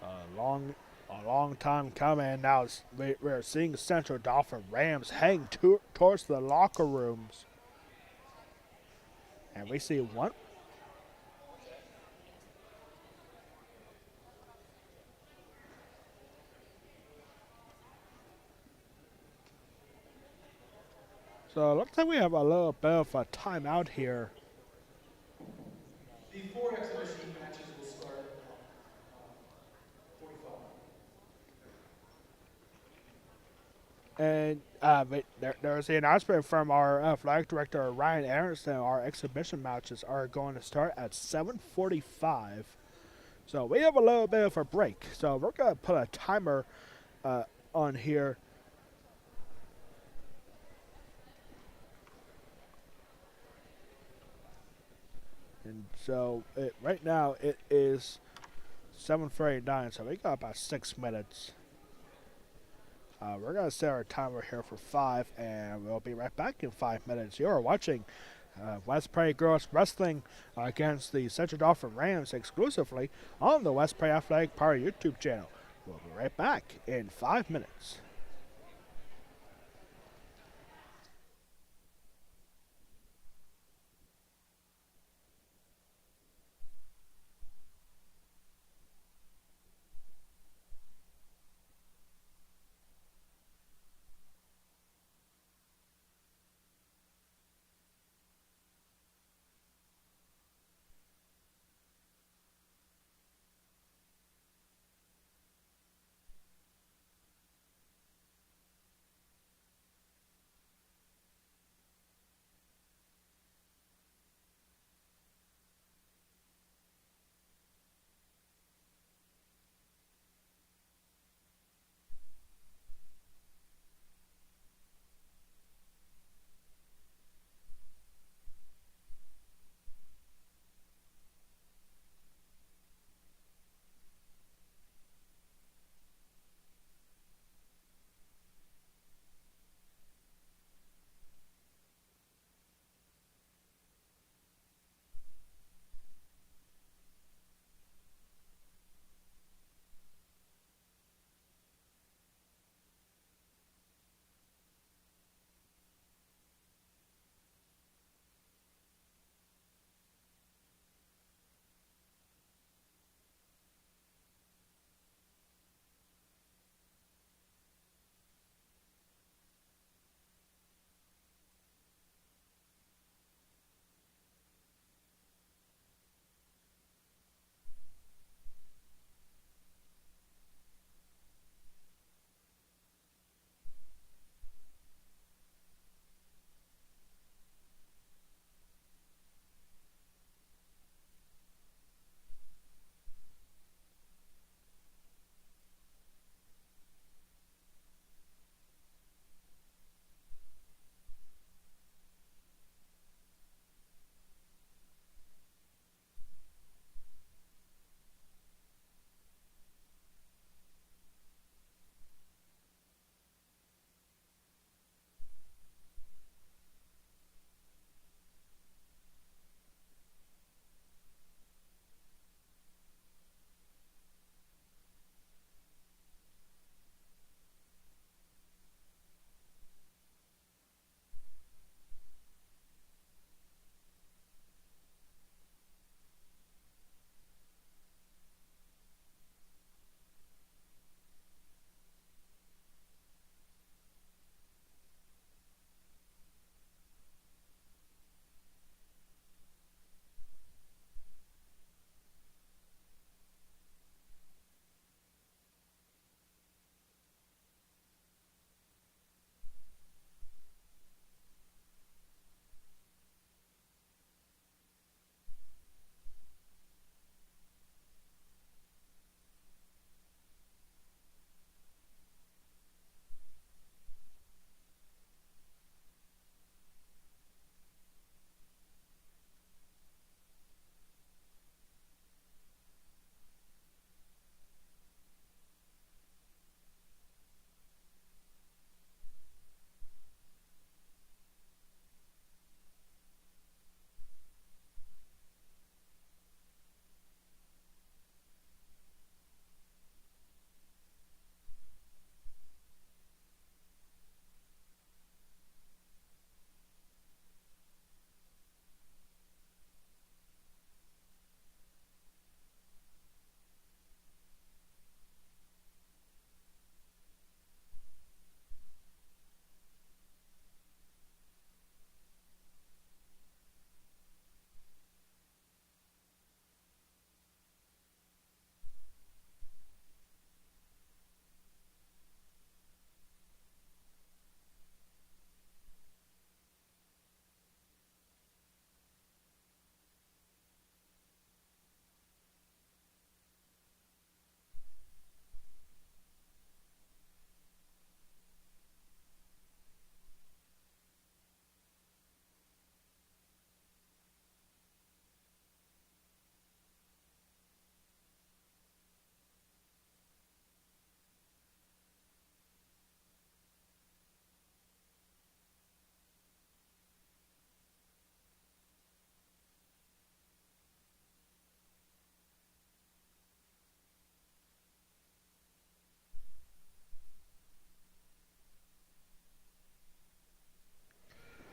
A long time coming. Now we're seeing Central Dauphin Rams heading towards the locker rooms. And we see one. So it looks like we have a little bit of a timeout here. The 4 exhibition matches will start at 45. And there was the announcement from our athletic director, Ryan Aronson. Our exhibition matches are going to start at 7:45. So we have a little bit of a break. So we're going to put a timer on here. And so right now it is 7:39, so we got about 6 minutes. We're gonna set our timer here for 5, and we'll be right back in 5 minutes. You are watching West Prairie Girls Wrestling against the Central Dauphin Rams exclusively on the West Prairie Athletic Power YouTube channel. We'll be right back in 5 minutes.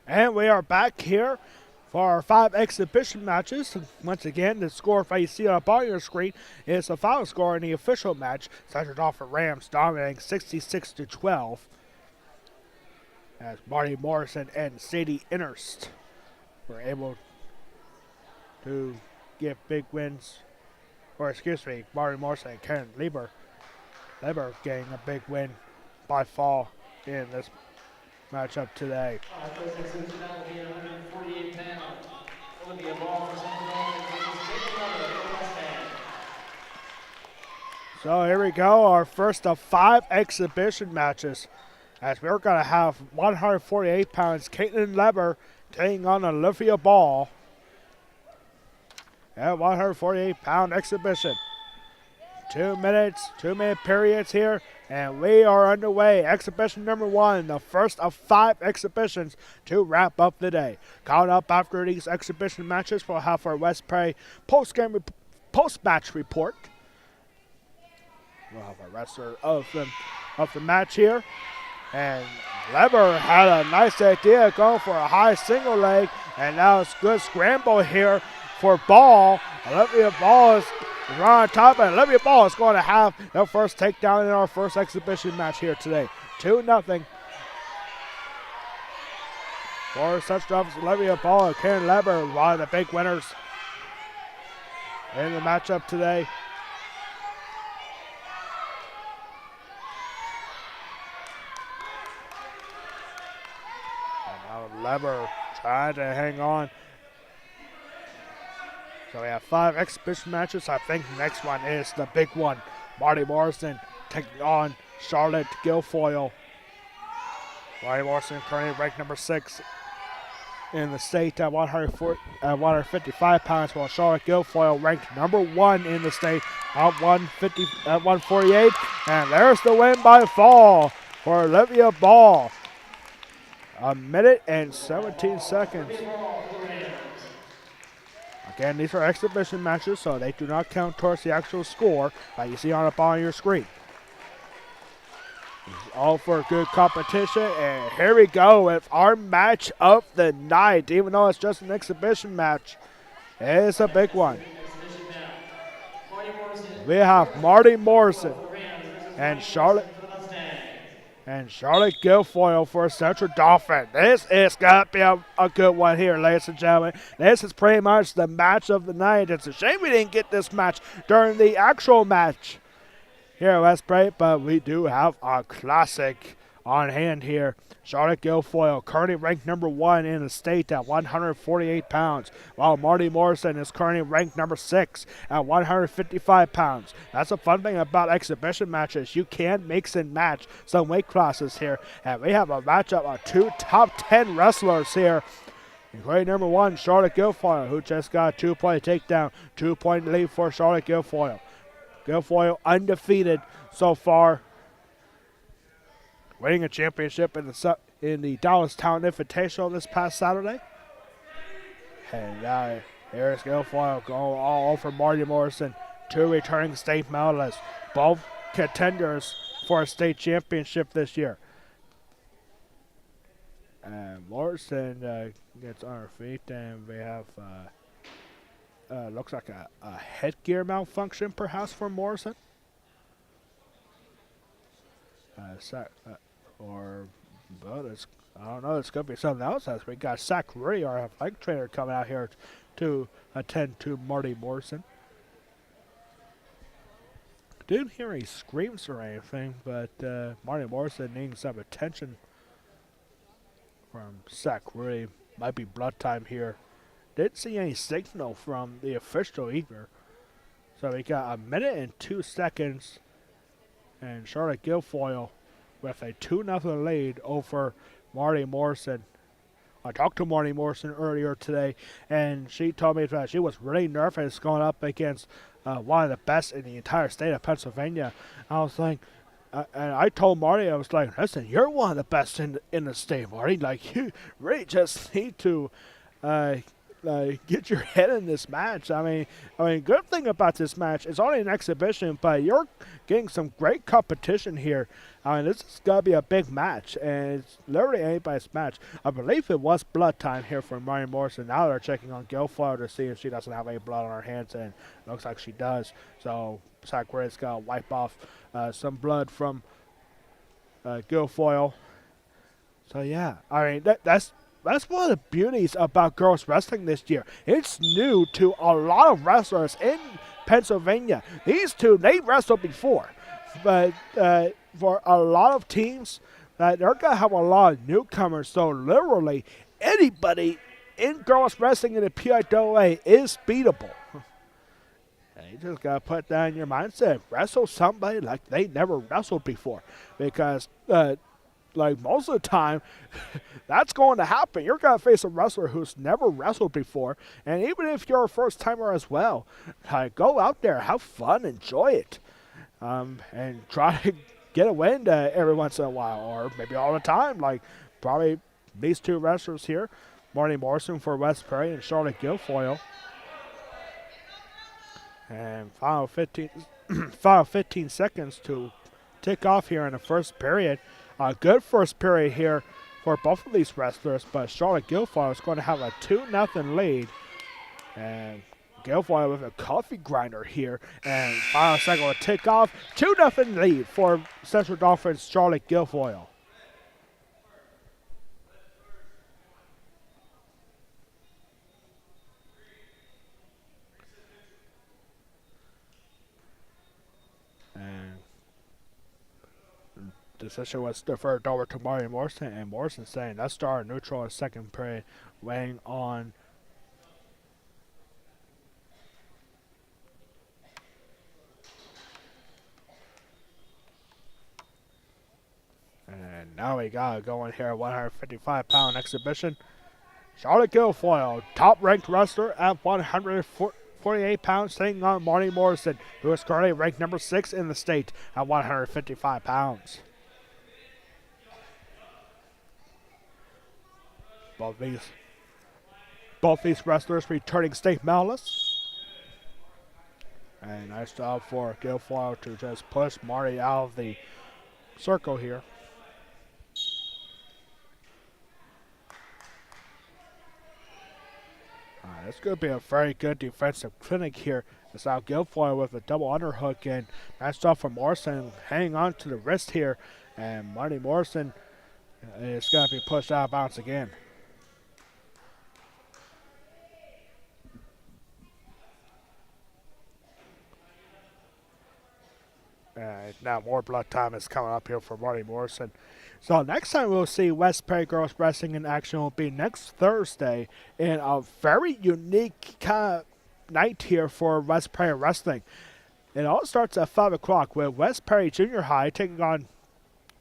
And we are back here for our 5 exhibition matches. Once again, the score, if you see it up on your screen, is the final score in the official match. Central Dauphin Rams dominating 66-12. As Marty Morrison and Sadie Innerst were able to get big wins. Or excuse me, Marty Morrison and Karen Lieber getting a big win by fall in this matchup today. First exhibition battle will be at 148 pounds. Olivia Ball for Central Dauphin versus Jacob Leather for West End. So here we go, our first of 5 exhibition matches. As we're going to have 148 pounds, Caitlin Leber taking on Olivia Ball. At 148-pound exhibition. 2 minutes, 2-minute periods here, and we are underway. Exhibition number 1, the first of 5 exhibitions to wrap up the day. Coming up after these exhibition matches, we'll have our West Prairie post-match report. We'll have a wrestler of the match here. And Leber had a nice idea going for a high single leg, and now it's good scramble here for Ball. Olivia Ball is right on top, and Olivia Ball is going to have their first takedown in our first exhibition match here today. 2-0. For such drops, Olivia Ball and Karen Leber, one of the big winners in the matchup today. And now Leber trying to hang on. So we have 5 exhibition matches. I think the next one is the big one. Marty Morrison taking on Charlotte Guilfoyle. Marty Morrison currently ranked number 6 in the state at 155 pounds, while Charlotte Guilfoyle ranked number 1 in the state at 148. And there's the win by fall for Olivia Ball. 1 minute and 17 seconds. Again, these are exhibition matches, so they do not count towards the actual score that you see on the bottom of your screen. All for good competition, and here we go with our match of the night. Even though it's just an exhibition match, it's a big one. We have Marty Morrison and Charlotte Guilfoyle for Central Dauphin. This is going to be a good one here, ladies and gentlemen. This is pretty much the match of the night. It's a shame we didn't get this match during the actual match here at West Prairie, but we do have a classic on hand here. Charlotte Guilfoyle currently ranked number 1 in the state at 148 pounds, while Marty Morrison is currently ranked number 6 at 155 pounds. That's a fun thing about exhibition matches. You can mix and match some weight classes here, and we have a matchup of 2 top 10 wrestlers here. Including number 1, Charlotte Guilfoyle, who just got a 2-point takedown, 2-point lead for Charlotte Guilfoyle. Guilfoyle undefeated so far, winning a championship in the Dallas Town Invitational this past Saturday. And here's Guilfoyle going all over Marty Morrison, 2 returning state medalists, both contenders for a state championship this year. And Morrison gets on her feet, and we have looks like a headgear malfunction perhaps for Morrison. I don't know, it's going to be something else. As we got Zach Rudy, our athletic trainer, coming out here to attend to Marty Morrison. Didn't hear any screams or anything, but Marty Morrison needing some attention from Zach Rudy. Might be blood time here. Didn't see any signal from the official either. So we got 1 minute and 2 seconds. And Charlotte Guilfoyle with a 2-0 lead over Marty Morrison. I talked to Marty Morrison earlier today, and she told me that she was really nervous going up against one of the best in the entire state of Pennsylvania. I was like, and I told Marty, I was like, listen, you're one of the best in the state, Marty. Like, you really just need to get your head in this match. I mean, good thing about this match, it's only an exhibition, but you're getting some great competition here. I mean, this is gonna be a big match, and it's literally anybody's match. I believe it was blood time here for Marty Morrison. Now they're checking on Guilfoyle to see if she doesn't have any blood on her hands, and it looks like she does. So Sakura's gonna wipe off some blood from Guilfoyle. So yeah, I mean that's one of the beauties about girls wrestling this year. It's new to a lot of wrestlers in Pennsylvania. These two, they wrestled before, but for a lot of teams, they're going to have a lot of newcomers. So literally, anybody in girls wrestling in the PIAA is beatable. You just got to put that in your mindset. Wrestle somebody like they never wrestled before, because like most of the time, that's going to happen. You're going to face a wrestler who's never wrestled before, and even if you're a first-timer as well, go out there, have fun, enjoy it, and try to get a win every once in a while, or maybe all the time, like probably these two wrestlers here, Marty Morrison for West Prairie and Charlotte Guilfoyle. And final 15 seconds to tick off here in the first period. A good first period here for both of these wrestlers, but Charlotte Guilfoyle is going to have a 2-0 lead. And Guilfoyle with a coffee grinder here. And final second will tick off. 2-0 lead for Central Dauphin's Charlotte Guilfoyle. Decision was deferred over to Marty Morrison, and Morrison saying that star neutral in second period, weighing on and now we got going here, 155-pound exhibition. Charlotte Guilfoyle, top-ranked wrestler at 148 pounds, taking on Marty Morrison, who is currently ranked number 6 in the state at 155 pounds. Both these wrestlers returning state medalists. And nice job for Guilfoyle to just push Marty out of the circle here. This could be a very good defensive clinic here. It's now Guilfoyle with a double underhook, and nice job for Morrison hanging on to the wrist here. And Marty Morrison is going to be pushed out of bounds again. Now more blood time is coming up here for Marty Morrison. So next time we'll see West Prairie Girls Wrestling in action will be next Thursday in a very unique kind of night here for West Prairie Wrestling. It all starts at 5 o'clock with West Prairie Junior High taking on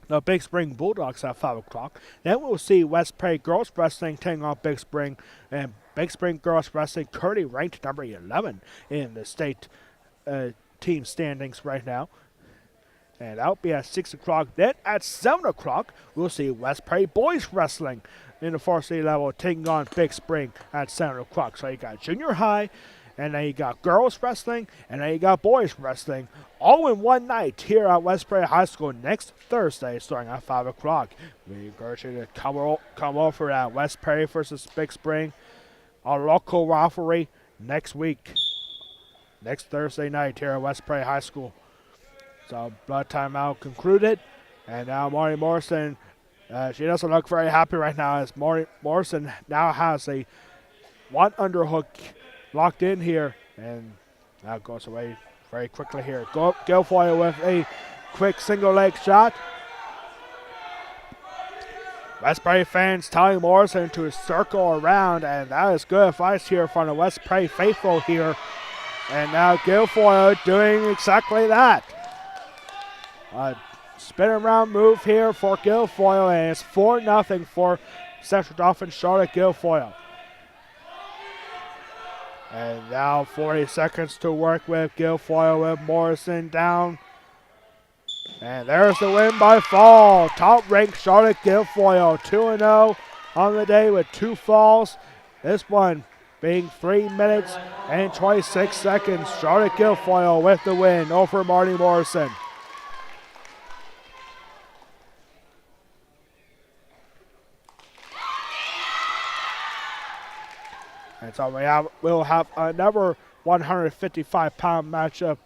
the Big Spring Bulldogs at 5 o'clock. Then we'll see West Prairie Girls Wrestling taking on Big Spring, and Big Spring Girls Wrestling currently ranked number 11 in the state team standings right now. And that'll be at 6 o'clock. Then at 7 o'clock, we'll see West Prairie Boys Wrestling in the varsity level taking on Big Spring at 7 o'clock. So you got junior high, and then you got girls wrestling, and then you got boys wrestling, all in one night here at West Prairie High School next Thursday starting at 5 o'clock. We encourage you to come over at West Prairie versus Big Spring, our local rivalry next week, next Thursday night here at West Prairie High School. So blood timeout concluded, and now Marty Morrison, she doesn't look very happy right now as Marty Morrison now has a one underhook locked in here, and now goes away very quickly here. Guilfoyle with a quick single leg shot. West Prairie fans telling Morrison to circle around, and that is good advice here from the West Prairie faithful here. And now Guilfoyle doing exactly that. A spin around move here for Guilfoyle, and it's 4-0 for Central Dauphin Charlotte Guilfoyle. And now 40 seconds to work with. Guilfoyle with Morrison down. And there's the win by fall. Top-ranked Charlotte Guilfoyle, 2-0 on the day with 2 falls. This one being 3 minutes and 26 seconds. Charlotte Guilfoyle with the win over Marty Morrison. And so we'll have another 155-pound matchup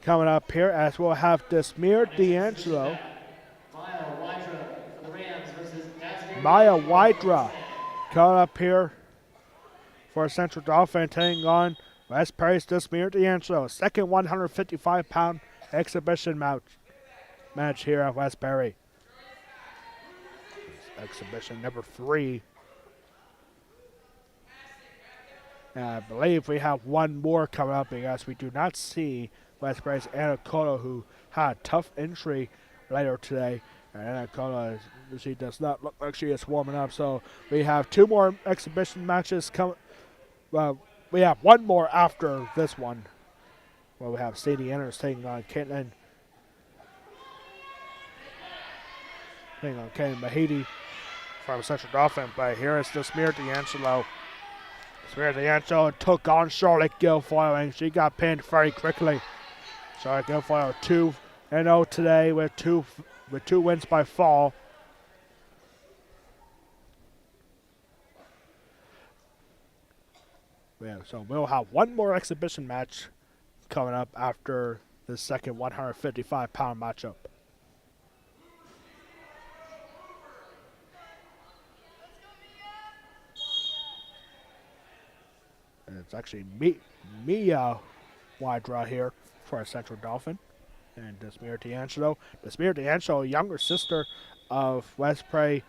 coming up here, as we'll have Desmere D'Angelo. Maya Wydra coming up here for Central Dauphin, taking on West Prairie's Desmere D'Angelo. Second 155-pound exhibition match here at West Prairie. Exhibition number 3. And I believe we have one more coming up because we do not see West Prairie's Anna Cotto, who had a tough injury later today. And Anna Cotto, she does not look like she is warming up. So we have 2 more exhibition matches coming. Well, we have one more after this one, where we have Sadie Enders taking on Caitlin Mahidi from Central Dauphin. But here is Desmere D'Angelo. Desmere D'Angelo took on Charlotte Guilfoyle, and she got pinned very quickly. Charlotte Guilfoyle 2-0 today with two wins by fall. Yeah, so we'll have one more exhibition match coming up after the second 155-pound matchup. And it's actually Mia Wydra here for our Central Dauphin. And Desmere D'Angelo. Desmere D'Angelo, younger sister of West Prairie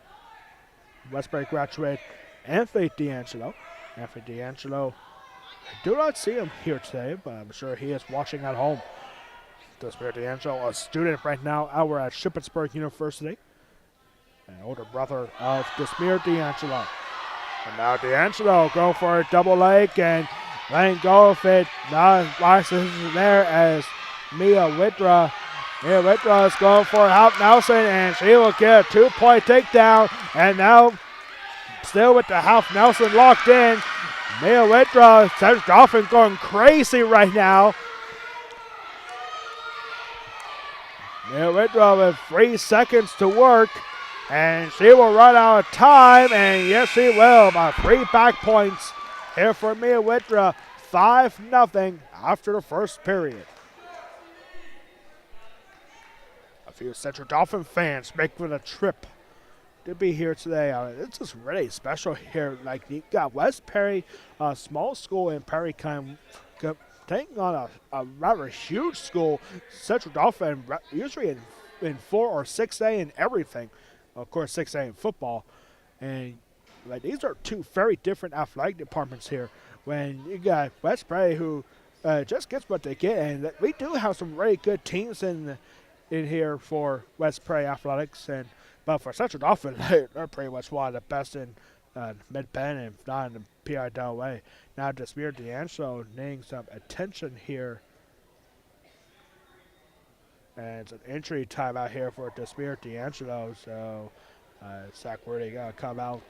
graduate Anthony D'Angelo. Anthony D'Angelo, I do not see him here today, but I'm sure he is watching at home. Desmere D'Angelo, a student right now over at Shippensburg University. An older brother of Desmere D'Angelo. And now D'Angelo go for a double leg and letting go of it. Now Larson is there as Mia Wydra. Mia Wydra is going for Half Nelson, and she will get a 2-point takedown. And now, still with the Half Nelson locked in, Mia Wydra, Central Dauphin going crazy right now. Mia Wydra with 3 seconds to work, and she will run out of time, and yes, she will. By 3 back points here for Mia Wydra, 5-0 after the first period. A few Central Dauphin fans making a trip to be here today. It's just really special here. Like, you got West Prairie, a small school in Prairie County, taking on a rather huge school, Central Dauphin, usually in 4 or 6A and everything. Of course, 6A in football. And like, these are 2 very different athletic departments here. When you got West Prairie, who just gets what they get, and we do have some really good teams in here for West Prairie athletics, but for Central Dauphin, they're pretty much one of the best in Mid-Penn, and if not in the PIAA. Now Desmere D'Angelo needing some attention here. And it's an injury timeout here for Desmere D'Angelo, so Zach Worthy got to come out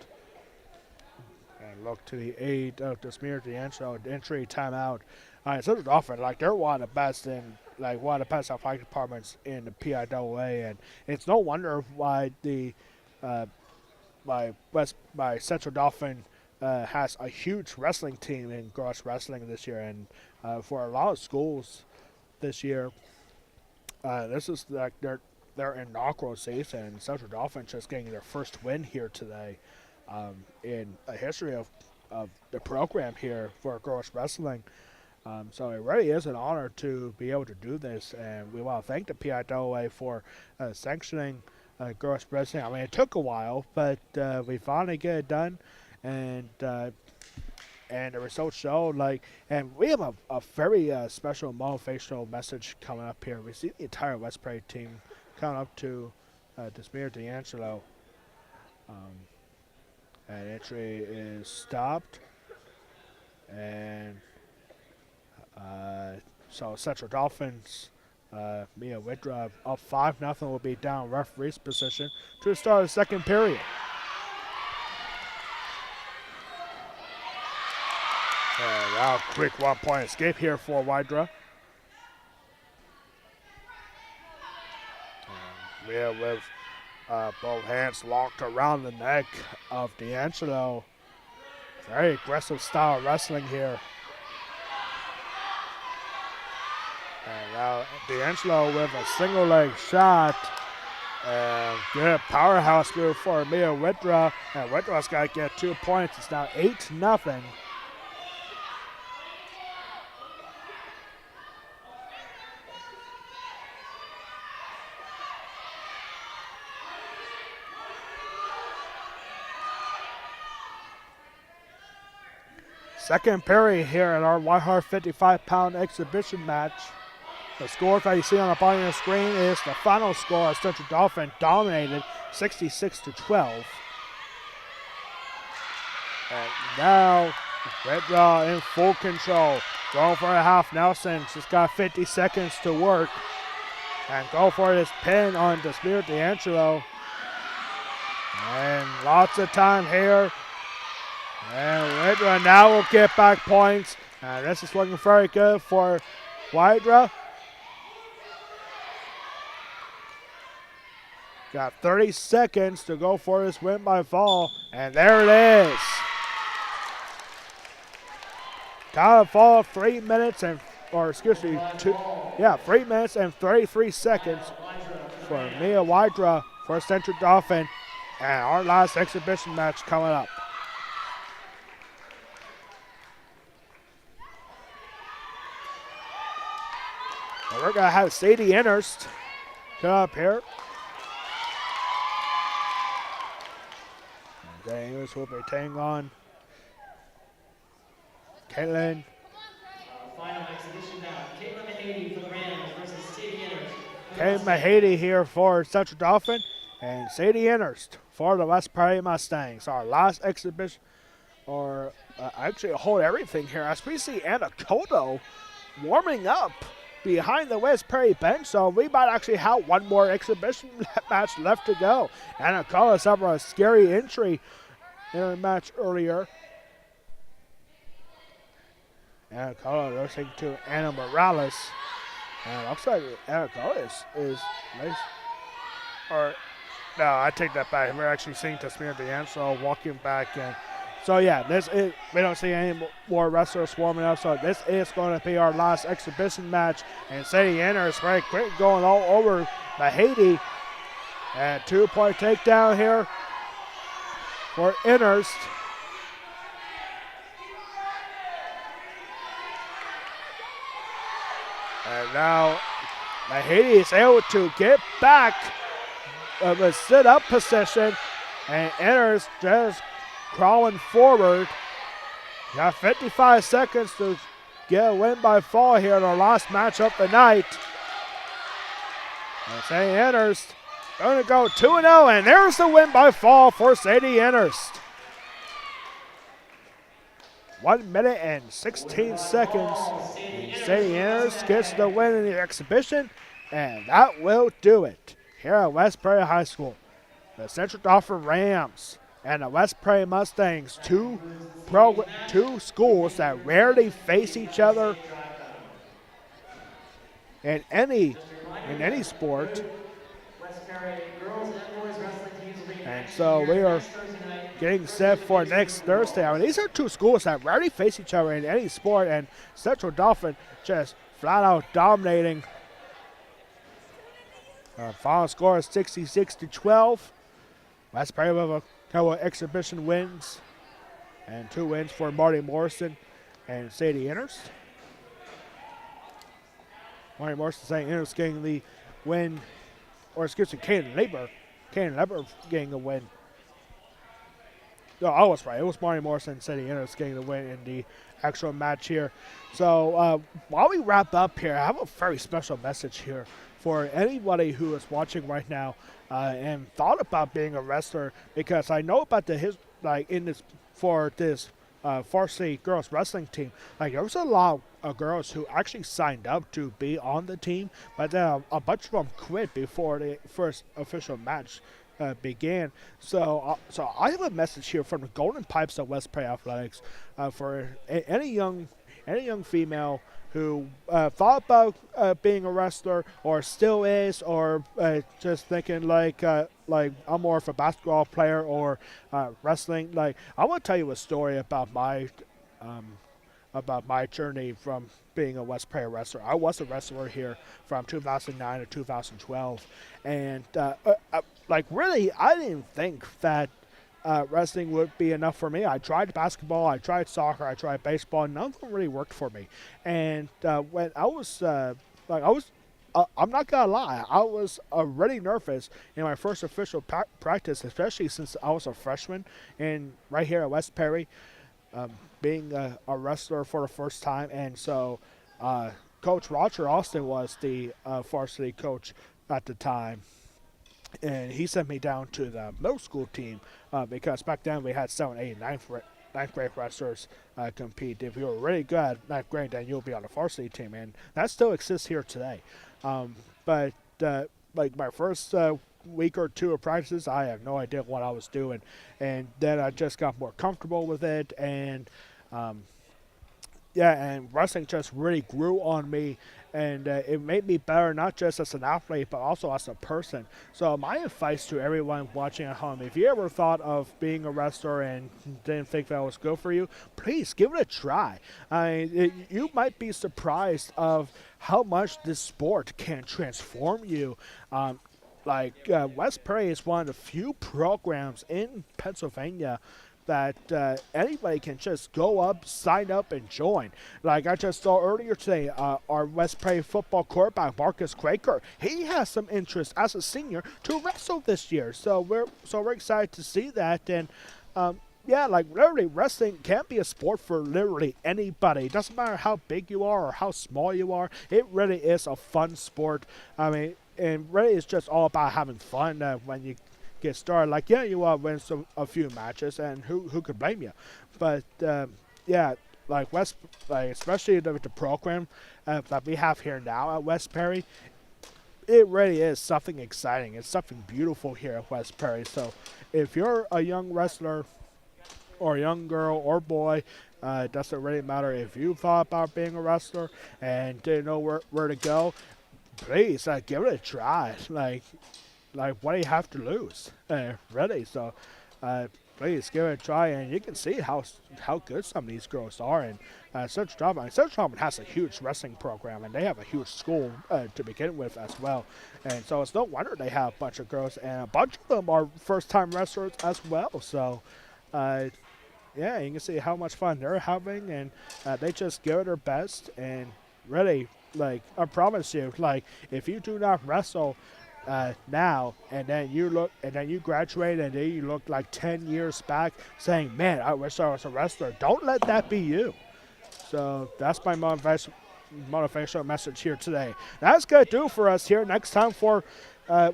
and look to the aid of Desmere D'Angelo. Injury timeout. Central Dauphin, like, they're one of the best one of the best athletic departments in the PIAA, and it's no wonder why Central Dauphin has a huge wrestling team in girls wrestling this year, and for a lot of schools this year, this is like their inaugural season, and Central Dauphin just getting their first win here today in a history of the program here for girls wrestling. So it really is an honor to be able to do this, and we want to thank the PIAA for sanctioning girls wrestling. I mean, it took a while, but we finally get it done, and the results show. And we have a very special motivational message coming up here. We see the entire West Prairie team coming up to Desmere D'Angelo. And entry is stopped, and so Central Dolphins, Mia Wydra up 5-0, will be down referee's position to start the second period. Now, quick 1-point escape here for Wydra. Yeah, with both hands locked around the neck of D'Angelo. Very aggressive style of wrestling here. And now D'Angelo with a single leg shot. And good powerhouse move for Mia Wydra. And Wydra's got to get 2 points. It's now 8-0. Second period here in our 155-pound exhibition match. The score that you see on the bottom of the screen is the final score. Central Dauphin dominated 66-12. And now Wydra in full control. Going for a half. Nelson just got 50 seconds to work. And go for this pin on Desmir D'Angelo. And lots of time here. And Wydra now will get back points. And this is looking very good for Wydra. Got 30 seconds to go for this win by fall. And there it is. Got a fall of 3 minutes and, 3 minutes and 33 seconds for Mia Wydra for Central Dauphin. And our last exhibition match coming up. And we're going to have Sadie Innerst come up here. Daniels will be taking on Caitlin. Final exhibition bout. Caitlin Mahady for the Rams versus Sadie Innerst. Caitlin Mahady here for Central Dauphin and Sadie Innerst for the West Prairie Mustangs. Our last exhibition, or actually hold everything here as we see Anna Kodo warming up behind the West Prairie bench, so we might actually have one more exhibition match left to go. Anna Kodo suffered a scary injury in her match earlier. Anna Kodo losing to Anna Morales. And it looks like Anna Kodo is nice. Or, no, I take that back. We're actually seeing Desmir D'Angelo walking back in. So yeah, we don't see any more wrestlers warming up. So this is going to be our last exhibition match. And Sadie Innerst very quick going all over Mahady. And 2-point takedown here for Innerst. And now Mahady is able to get back of a sit-up position. And Innerst just crawling forward. Got 55 seconds to get a win by fall here in our last match of the night. And Sadie Innerst going to go 2-0, and there's the win by fall for Sadie Innerst. 1 minute and 16 seconds. Sadie Innerst gets the win in the exhibition, and that will do it here at West Prairie High School. The Central Dauphin Rams and the West Prairie Mustangs, two schools that rarely face each other in any sport. And so we are getting set for next Thursday. I mean, these are two schools that rarely face each other in any sport, and Central Dauphin just flat out dominating. Final score is 66-12. West Prairie with a couple of exhibition wins, and 2 wins for Marty Morrison and Sadie Innerst. Marty Morrison saying Innerst getting the win, or excuse me, Caden Leber getting the win. No, I was right. It was Marty Morrison and Sadie Innerst getting the win in the actual match here. So while we wrap up here, I have a very special message here for anybody who is watching right now and thought about being a wrestler, because I know about for this varsity girls wrestling team. Like, there was a lot of girls who actually signed up to be on the team, but then a bunch of them quit before the first official match began. So I have a message here from the Golden Pipes of West Prairie Athletics for any young any young female who thought about being a wrestler or still is, or just thinking like I'm more of a basketball player or wrestling. Like, I want to tell you a story about my journey from being a West Prairie wrestler. I was a wrestler here from 2009 to 2012, and like, really, I didn't think that wrestling would be enough for me. I tried basketball, I tried soccer, I tried baseball. None of them really worked for me. And when I was I'm not gonna lie, I was already nervous in my first official practice, especially since I was a freshman and right here at West Perry, being a wrestler for the first time. And so Coach Roger Austin was the varsity coach at the time, and he sent me down to the middle school team because back then we had 7th, 8th, ninth grade wrestlers compete. If you were really good at ninth grade, then you'll be on the varsity team, and that still exists here today. But like my first week or two of practices, I have no idea what I was doing, and then I just got more comfortable with it, and and wrestling just really grew on me, and it made me better, not just as an athlete, but also as a person. So my advice to everyone watching at home, if you ever thought of being a wrestler and didn't think that was good for you, please give it a try. You might be surprised of how much this sport can transform you. West Prairie is one of the few programs in Pennsylvania that anybody can just go up, sign up, and join. Like I just saw earlier today, our West Prairie football quarterback, Marcus Quaker, he has some interest as a senior to wrestle this year. So we're excited to see that. And like literally, wrestling can be a sport for literally anybody. It doesn't matter how big you are or how small you are. It really is a fun sport. I mean, and really, it's just all about having fun when you get started. Like, yeah, you win a few matches, and who could blame you? But like especially with the program that we have here now at West Perry, it really is something exciting. It's something beautiful here at West Perry. So if you're a young wrestler or a young girl or boy, it doesn't really matter if you thought about being a wrestler and didn't know where to go, please give it a try. Like, what do you have to lose? Really. So, please give it a try, and you can see how good some of these girls are. And Central Dauphin has a huge wrestling program, and they have a huge school to begin with as well. And so it's no wonder they have a bunch of girls, and a bunch of them are first-time wrestlers as well. So, you can see how much fun they're having, and they just give it their best. And really, like, I promise you, like, if you do not wrestle now, and then you graduate, and then you look like 10 years back saying, man, I wish I was a wrestler, don't let that be you. So that's my motivational message here today. That's going to do for us here. Next time for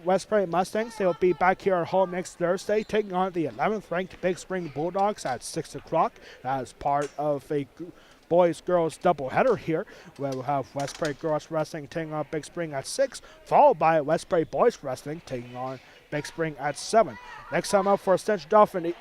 West Prairie Mustangs, they'll be back here at home next Thursday, taking on the 11th ranked Big Spring Bulldogs at 6 o'clock. That is part of a boys-girls doubleheader here, where we'll have West Prairie Girls Wrestling taking on Big Spring at 6, followed by West Prairie Boys Wrestling taking on Big Spring at 7. Next time up for Central Dauphin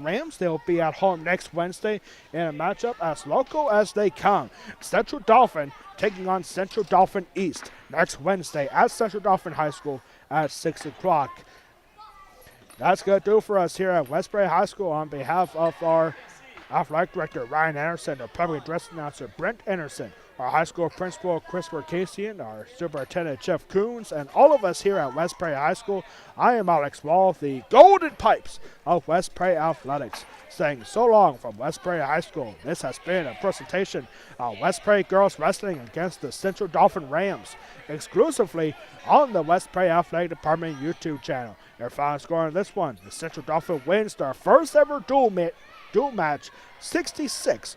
Rams, they'll be at home next Wednesday in a matchup as local as they come. Central Dauphin taking on Central Dauphin East next Wednesday at Central Dauphin High School at 6 o'clock. That's going to do for us here at West Prairie High School. On behalf of our Athletic Director Ryan Anderson, our public address announcer Brent Anderson, our high school principal Christopher Casian, our superintendent Jeff Coons, and all of us here at West Prairie High School, I am Alex Wall, the Golden Pipes of West Prairie Athletics, saying so long from West Prairie High School. This has been a presentation of West Prairie Girls Wrestling against the Central Dauphin Rams, exclusively on the West Prairie Athletic Department YouTube channel. Their final score on this one, the Central Dauphin wins their first ever dual match, 66